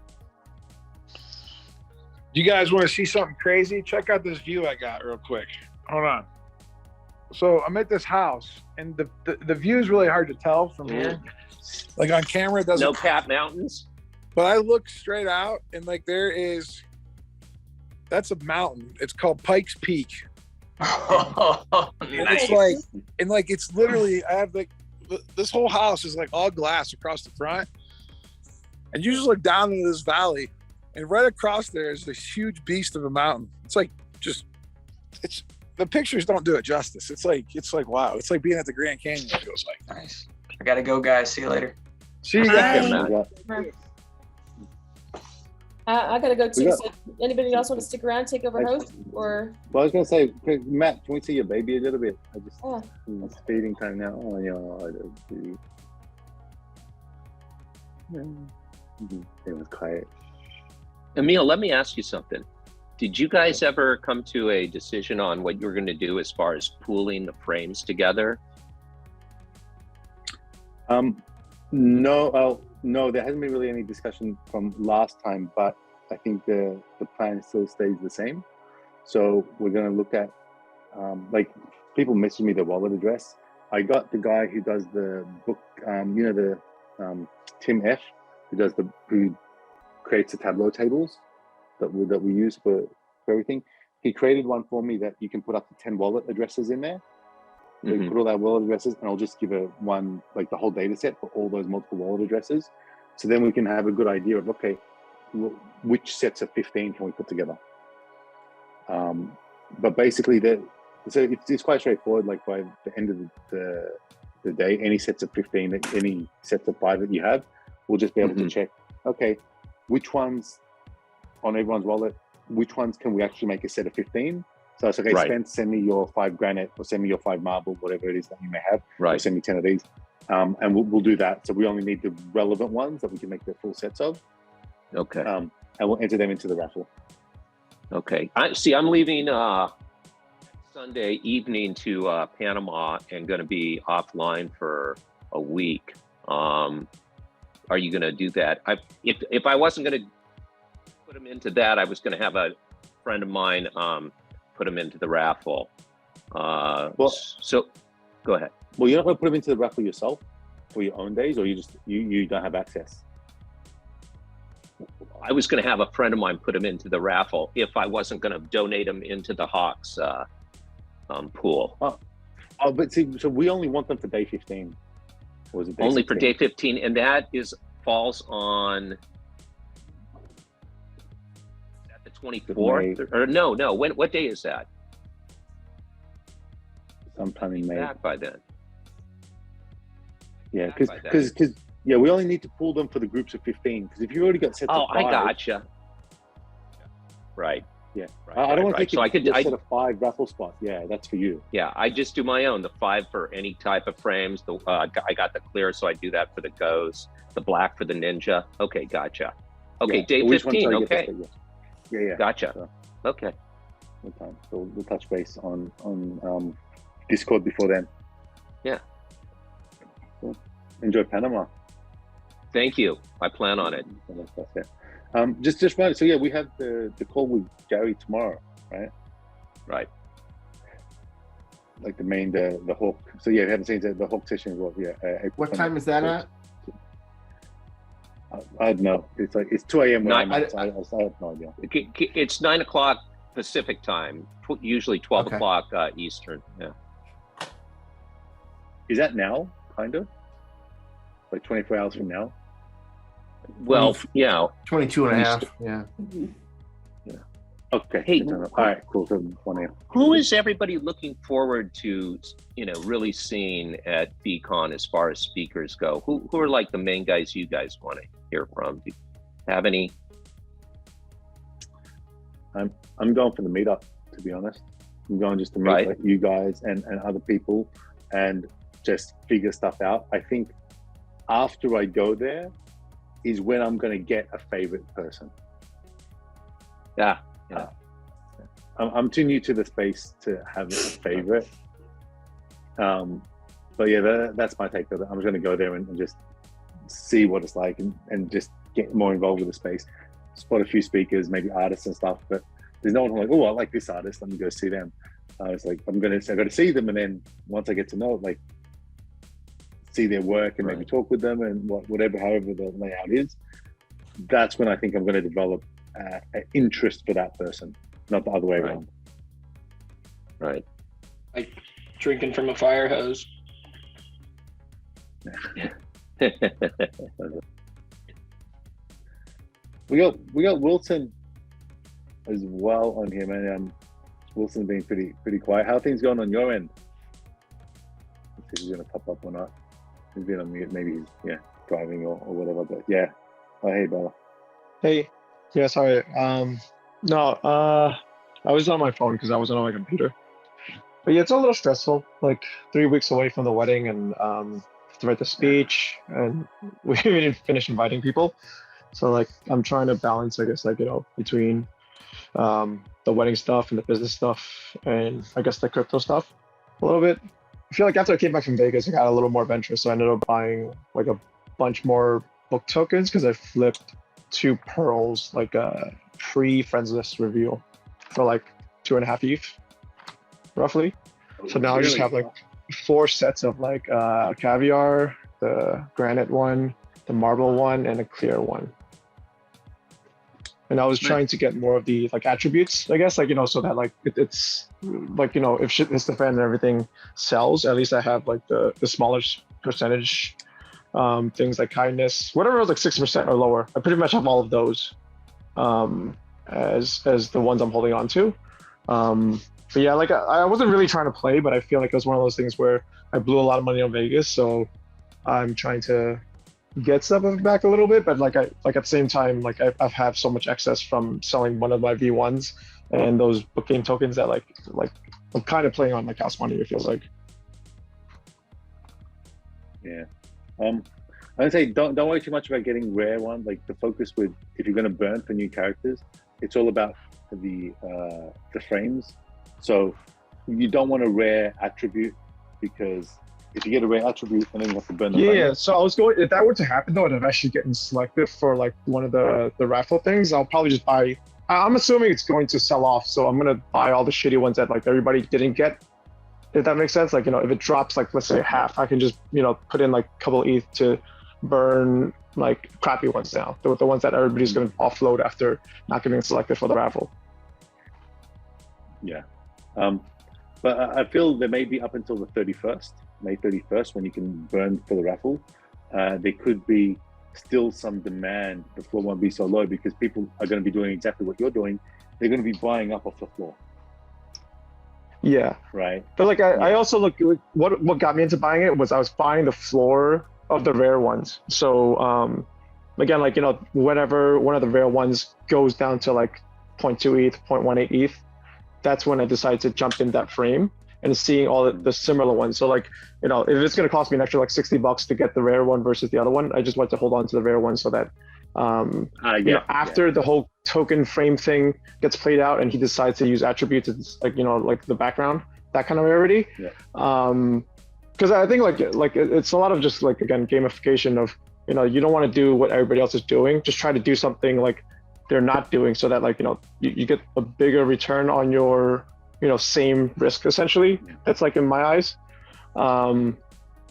You guys want to see something crazy? Check out this view I got real quick. Hold on. So I'm at this house, and the view is really hard to tell from here. Like on camera, it doesn't. No Pat Mountains. But I look straight out, and like that's a mountain. It's called Pikes Peak. And it's literally, I have like this whole house is like all glass across the front, and you just look down into this valley, and right across there is this huge beast of a mountain. It's like the pictures don't do it justice. It's like wow. It's like being at the Grand Canyon. It feels like. Nice. I gotta go, guys. See you later. See you guys. I gotta go too. So anybody else want to stick around, take over host, or? Well, I was gonna say, Matt, can we see your baby a little bit? It's feeding time now. Oh yeah, I do. It was quiet. Emil, let me ask you something. Did you guys ever come to a decision on what you were going to do as far as pooling the frames together? No, there hasn't been really any discussion from last time, but I think the plan still stays the same. So we're going to look at, like, people message me their wallet address. I got the guy who does the book, Tim F, who creates the Tableau tables that we use for everything. He created one for me that you can put up to 10 wallet addresses in there. So you put all that wallet addresses, and I'll just give one, like the whole data set for all those multiple wallet addresses. So then we can have a good idea of, okay, which sets of 15 can we put together? But basically, so it's quite straightforward. Like by the end of the day, any sets of 15, any sets of 5 that you have, we'll just be able to check, okay, which ones on everyone's wallet, which ones can we actually make a set of 15? So it's okay, Spence, send me your 5 granite or send me your 5 marble, whatever it is that you may have. Right. Or send me 10 of these. And we'll do that. So we only need the relevant ones that we can make the full sets of. Okay. And we'll enter them into the raffle. Okay. I'm leaving Sunday evening to Panama and going to be offline for a week. Are you going to do that? If I wasn't going to put them into that, I was going to have a friend of mine put them into the raffle. So go ahead. Well, you're not going to put them into the raffle yourself for your own days, or you don't have access? I was going to have a friend of mine put them into the raffle if I wasn't going to donate them into the Hawks pool. But see, so we only want them for day 15. Or is it day only 16? for day 15, and that falls on the 24th, or no? What day is that? Sometime in May. Back by then. Yeah, because Yeah, we only need to pull them for the groups of 15 because if you already got set to 5. I gotcha. Right. Yeah. Right, I don't want to right. take So I could set of 5 raffle spots. Yeah, that's for you. Yeah, I just do my own. The 5 for any type of frames. I got the clear, so I do that for the goes. The black for the ninja. Okay, gotcha. Okay, day 15. Okay. Yeah. Gotcha. So, okay. Okay. So we'll touch base on Discord before then. Yeah. Cool. Enjoy Panama. Thank you. I plan on it. Just right. So yeah, we have the call with Gary tomorrow, right? Right. Like the Hawk. So yeah, we haven't seen the Hawk session as well. Yeah. What time is that at? I don't know. It's 2 a.m. where I'm at, so I have no idea. It's 9 o'clock Pacific time. Usually 12 o'clock Eastern. Yeah. Is that now? Kind of. Like 24 hours from now. Well, yeah. 22 and a half. Yeah. Yeah. Okay. Hey, all right, cool. So 1 a.m. Who is everybody looking forward to, really seeing at VCon as far as speakers go? Who are like the main guys you guys want to hear from? Do you have any? I'm going for the meetup, to be honest. I'm going just to meet like you guys and other people and just figure stuff out. I think after I go there is when I'm going to get a favorite person. Yeah. I'm too new to the space to have a favorite. But yeah, that's my take of it. I'm just going to go there and just see what it's like and just get more involved with the space. Spot a few speakers, maybe artists and stuff, but there's no one like, oh, I like this artist, let me go see them. It's like I got to see them, and then once I get to know it, like see their work and maybe talk with them and however the layout is, that's when I think I'm going to develop an interest for that person, not the other way around. Right. Like drinking from a fire hose. We got Wilson as well on here, man. Wilson's been pretty quiet. How are things going on your end? Let's see if he's gonna pop up or not. He's been on mute. Maybe he's driving or whatever. But yeah. Oh, hey, Bella. Hey. Yeah, sorry. I was on my phone because I wasn't on my computer. But yeah, it's a little stressful. Like 3 weeks away from the wedding, and have to write the speech, and we didn't finish inviting people. So like I'm trying to balance, I guess, between the wedding stuff and the business stuff, and I guess the crypto stuff a little bit. I feel like after I came back from Vegas, I got a little more adventurous, so I ended up buying like a bunch more book tokens because I flipped 2 pearls, like a pre-friends list reveal for like 2.5 ETH, roughly. So now I just have like 4 sets of like caviar, the granite one, the marble one, and a clear one. And I was trying to get more of the like attributes, I guess, like, so that like it's like, if shit hits the fan and everything sells, at least I have like the smallest percentage things like kindness, whatever was like 6% or lower. I pretty much have all of those as the ones I'm holding on to. But yeah, like I wasn't really trying to play, but I feel like it was one of those things where I blew a lot of money on Vegas, so I'm trying to get stuff back a little bit, but like at the same time, like I've had so much excess from selling one of my V1s and those book game tokens that like I'm kind of playing on like house money, it feels like. Yeah. I'd say don't worry too much about getting rare ones. Like the focus with, if you're going to burn for new characters, it's all about the frames. So you don't want a rare attribute, because if you get a rare attribute and then you have to burn the money. So I was going, if that were to happen though, and I'm actually getting selected for like one of the raffle things, I'll probably just buy, I'm assuming it's going to sell off, so I'm going to buy all the shitty ones that like everybody didn't get, if that makes sense. Like, if it drops like, let's say half, I can just, put in like a couple of ETH to burn like crappy ones now, the ones that everybody's going to offload after not getting selected for the raffle. Yeah. But I feel there may be up until the 31st, May 31st, when you can burn for the raffle. There could be still some demand. The floor won't be so low because people are going to be doing exactly what you're doing. They're going to be buying up off the floor. Yeah. Right. But like I also look, what got me into buying it was I was buying the floor of the rare ones. So again, like, whenever one of the rare ones goes down to like 0.2 ETH, 0.18 ETH, that's when I decide to jump in that frame and seeing all the similar ones. So like, if it's going to cost me an extra like $60 to get the rare one versus the other one, I just want to hold on to the rare one so that after the whole token frame thing gets played out and he decides to use attributes, it's like, like the background, that kind of rarity. Because I think like it's a lot of just like, again, gamification of, you don't want to do what everybody else is doing. Just try to do something like they're not doing so that like, you get a bigger return on your, same risk essentially. That's like in my eyes. But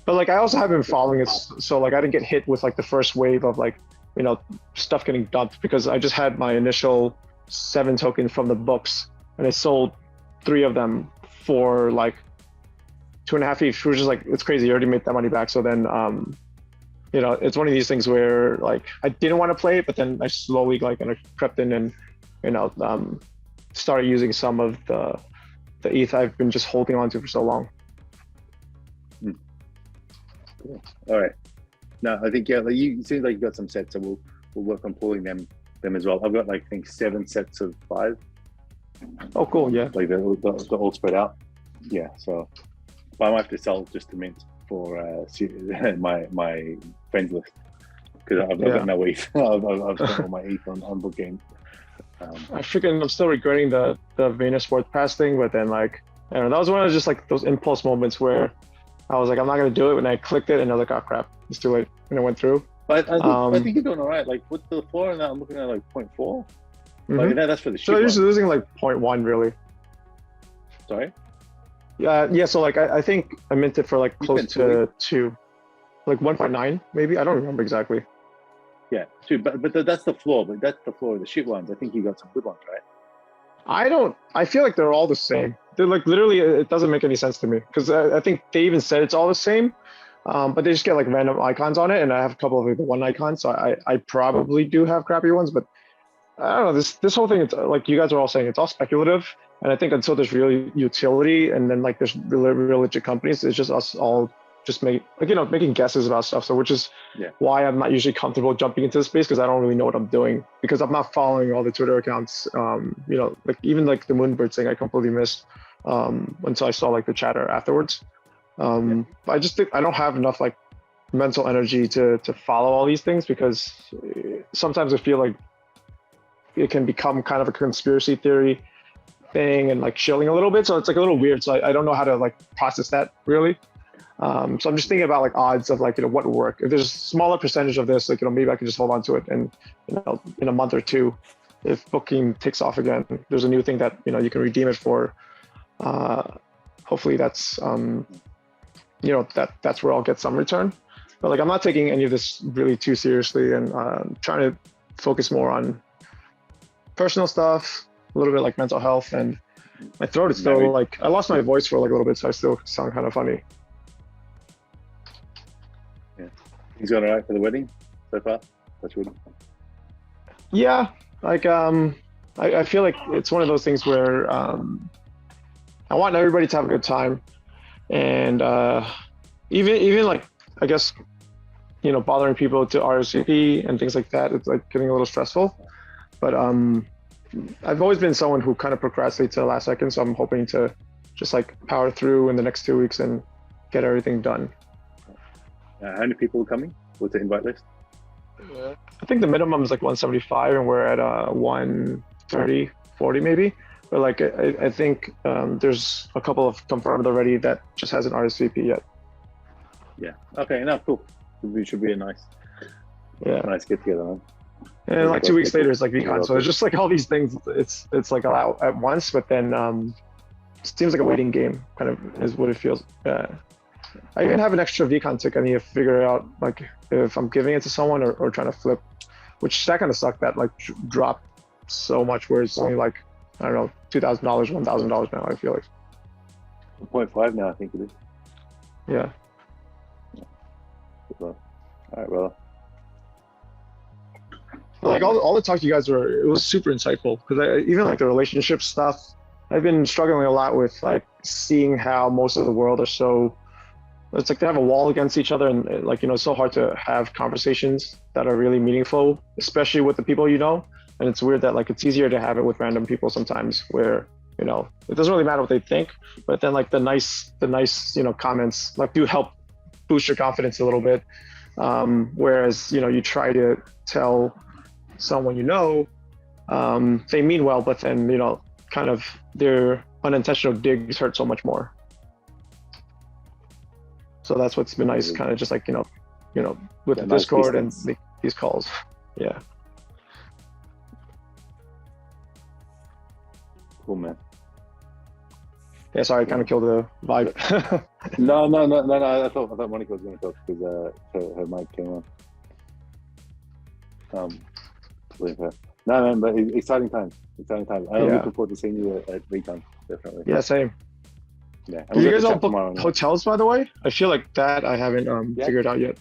like, I also have been following it. So like, I didn't get hit with like the first wave of like, stuff getting dumped because I just had my initial 7 tokens from the books and I sold 3 of them for like 2.5 each, which is like, it's crazy. You already made that money back. So then, it's one of these things where like, I didn't want to play it, but then I slowly like kind of crept in and, started using some of the ETH I've been just holding on to for so long. Cool. All right. No, I think, like you seems like you got some sets, so we'll work on pulling them as well. I've got like, I think 7 sets of 5. Oh, cool. Yeah. Like they're all spread out. Yeah. So I might have to sell just to mint for my friends list because I've got no ETH. I've spent all my ETH on book games. I freaking, I'm still regretting the Vayner Sports Pass thing, but then like, I don't know, that was one of just like those impulse moments where I was like, I'm not gonna do it. When I clicked it and I was like, oh crap, it's too late, and it went through. But I think you're doing all right. Like with the floor and that, I'm looking at like 0.4. Like that's for the. So you're losing like 0.1 really. Sorry. Yeah. So like, I think I minted for like close to 2, like 1.9 maybe. I don't remember exactly. Yeah, 2. But that's the floor. But that's the floor of the shit ones. I think you got some good ones, right? I feel like they're all the same. They're like literally, it doesn't make any sense to me because I think they even said it's all the same, but they just get like random icons on it, and I have a couple of like the one icons, so I probably do have crappy ones, but I don't know, this whole thing, it's like you guys are all saying, it's all speculative, and I think until there's really utility and then like there's real legit companies, it's just us all just making guesses about stuff. So which is why I'm not usually comfortable jumping into the space because I don't really know what I'm doing because I'm not following all the Twitter accounts. Like even like the Moonbird thing I completely missed until I saw like the chatter afterwards. I just think I don't have enough like mental energy to follow all these things because sometimes I feel like it can become kind of a conspiracy theory thing and like shilling a little bit. So it's like a little weird. So I don't know how to like process that really. So I'm just thinking about like odds of like, what would work. If there's a smaller percentage of this, like, maybe I can just hold on to it. And, in a month or 2, if booking takes off again, there's a new thing that, you can redeem it for. Hopefully that's, that's where I'll get some return. But like, I'm not taking any of this really too seriously and trying to focus more on personal stuff, a little bit like mental health, and my throat is still like, I lost my voice for like a little bit, so I still sound kind of funny. He's going all right for the wedding so far? That's good. Yeah, like I feel like it's one of those things where I want everybody to have a good time, and even like I guess bothering people to RSVP and things like that, it's like getting a little stressful. But I've always been someone who kind of procrastinates to the last second, so I'm hoping to just like power through in the next 2 weeks and get everything done. How many people are coming? What's the invite list? I think the minimum is like 175 and we're at 130, 40 maybe. But like, I think there's a couple of confirmed already that just hasn't RSVP yet. Yeah. Okay. No, cool. It should be a nice get together. Man. And like 2 weeks later, it's like VeeCon. So it's just like all these things. It's like out at once, but then it seems like a waiting game. Kind of is what it feels. I even have an extra VeeCon ticket. I need to figure out like if I'm giving it to someone or trying to flip, which that kind of sucked. That like dropped so much where it's only like, I don't know, $2,000, $1,000 now. I feel like 1.5 now. I think it is. Yeah. All right, brother. Like all the talk you guys it was super insightful because even like the relationship stuff, I've been struggling a lot with like seeing how most of the world are so it's like they have a wall against each other, and like, you know, it's so hard to have conversations that are really meaningful, especially with the people you know. And it's weird that like it's easier to have it with random people sometimes, where, you know, it doesn't really matter what they think, but then like the nice, you know, comments like do help boost your confidence a little bit. Whereas, you know, you try to tell someone, you know, they mean well, but then, you know, kind of their unintentional digs hurt so much more. So that's what's been nice, kind of just like, you know, with the nice Discord and distance. these calls. Yeah. Cool, man. Yeah, sorry, I kind of killed the vibe. No. I thought Monica was going to talk because her mic came on. Leave her. No, man, but exciting times. I'm looking forward to seeing you at VeeCon, definitely. Yeah, same. Yeah. Do you guys all book hotels, by the way? I feel like that I haven't figured out yet.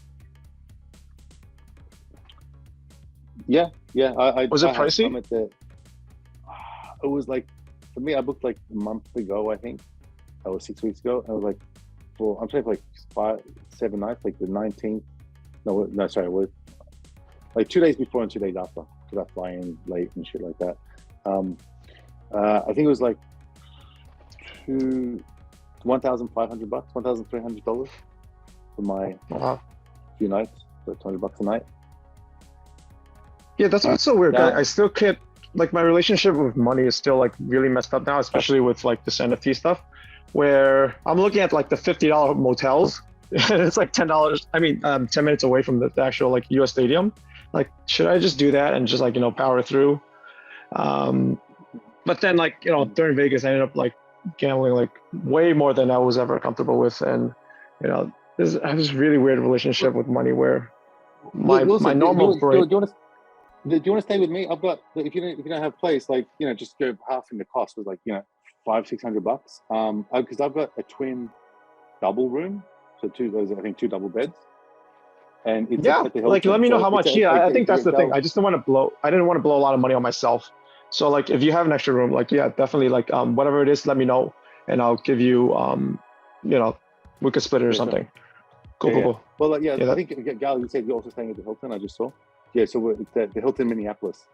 Yeah. Was it pricey? It was like, for me, I booked like a month ago, I think. That was 6 weeks ago. I was like, well, I'm saying for like 7 nights, like the 19th. No, sorry, it was like 2 days before and 2 days after, because I fly in late and shit like that. I think it was like $1,500, $1,300 for my few nights, so $20 a night. Yeah, that's what's so weird. I still can't, like, my relationship with money is still like really messed up now, especially with like this NFT stuff, where I'm looking at like the $50 motels and it's like $10. I mean, 10 minutes away from the actual like US stadium. Like, should I just do that and just like, you know, power through? But then like, you know, during Vegas, I ended up like gambling like way more than I was ever comfortable with. And, you know, I have this really weird relationship with money where my normal brain. Do you want to stay with me? I've got, if you don't have a place, like, you know, just go half in the cost was like, you know, $500-600. Because I've got a twin double room, so two double beds. And it's at the Hilton, like, let me know how much. I think that's the thing. I didn't want to blow a lot of money on myself. So like, if you have an extra room, like, yeah, definitely, like, whatever it is, let me know, and I'll give you, you know, we could split it or something. Cool. Well, I think Gal, you said you're also staying at the Hilton. I just saw. Yeah, so it's the Hilton Minneapolis.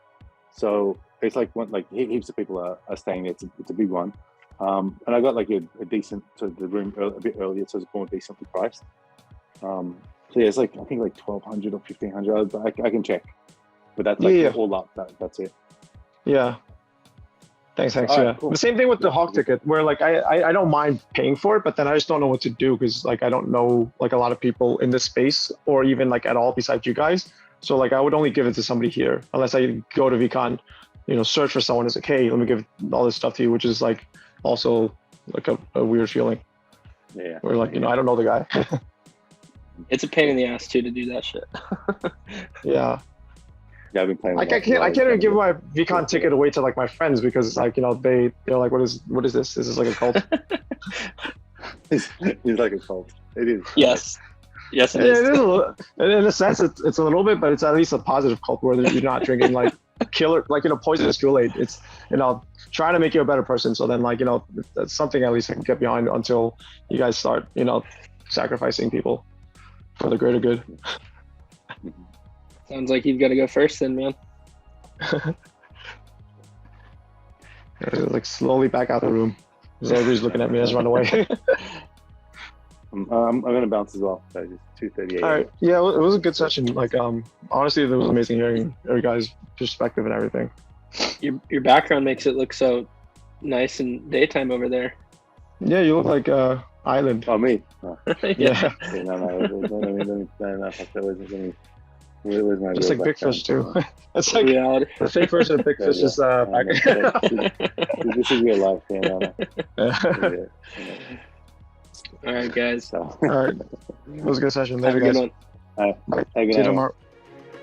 So it's like heaps of people are staying there. It's a big one. And I got like a decent, so the room a bit earlier, so it's more decently priced. So yeah, it's like, I think like $1,200 or $1,500. I can check, but that's like all up. That's it. Yeah. Thanks. Right, yeah. cool. The same thing with the Hawk ticket, where like I don't mind paying for it, but then I just don't know what to do, because like I don't know like a lot of people in this space, or even like at all besides you guys. So like I would only give it to somebody here, unless I go to VeeCon, you know, search for someone who's like, hey, let me give all this stuff to you, which is like also like a weird feeling. Yeah. Where like, you know, I don't know the guy. It's a pain in the ass too to do that shit. Yeah. Yeah, I've been playing. Like I can't even give my VeeCon ticket away to like my friends, because like, you know, they're like, what is this? Is this like a cult? It's like a cult. It is. Yes, it is. It is a little, in a sense, it's a little bit, but it's at least a positive cult where you're not drinking like killer, like, you know, poisonous Kool-Aid. It's, you know, trying to make you a better person. So then, like, you know, that's something at least I can get behind until you guys start, you know, sacrificing people for the greater good. Sounds like you've got to go first then, man. Like slowly back out the room. Everybody's looking at me as run away. I'm gonna bounce as well. So just 2:38. All right. Yeah, it was a good session. Like, honestly, it was amazing hearing every guy's perspective and everything. Your background makes it look so nice and daytime over there. Yeah, you look like Island. Oh, me? Oh. Yeah. Where's my just like Big Fish too. It's like reality. The fake version of Big Fish is This is real life, man. All right, guys. All right. It was a good session. Later, Have a good guys. one. Bye. See you tomorrow.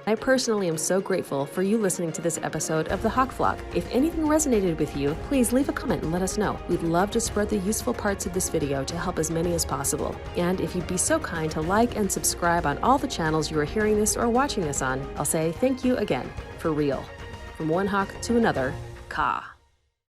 I personally am so grateful for you listening to this episode of the Hawk Flawk. If anything resonated with you, please leave a comment and let us know. We'd love to spread the useful parts of this video to help as many as possible. And if you'd be so kind to like and subscribe on all the channels you are hearing this or watching this on, I'll say thank you again, for real. From one hawk to another, Ka.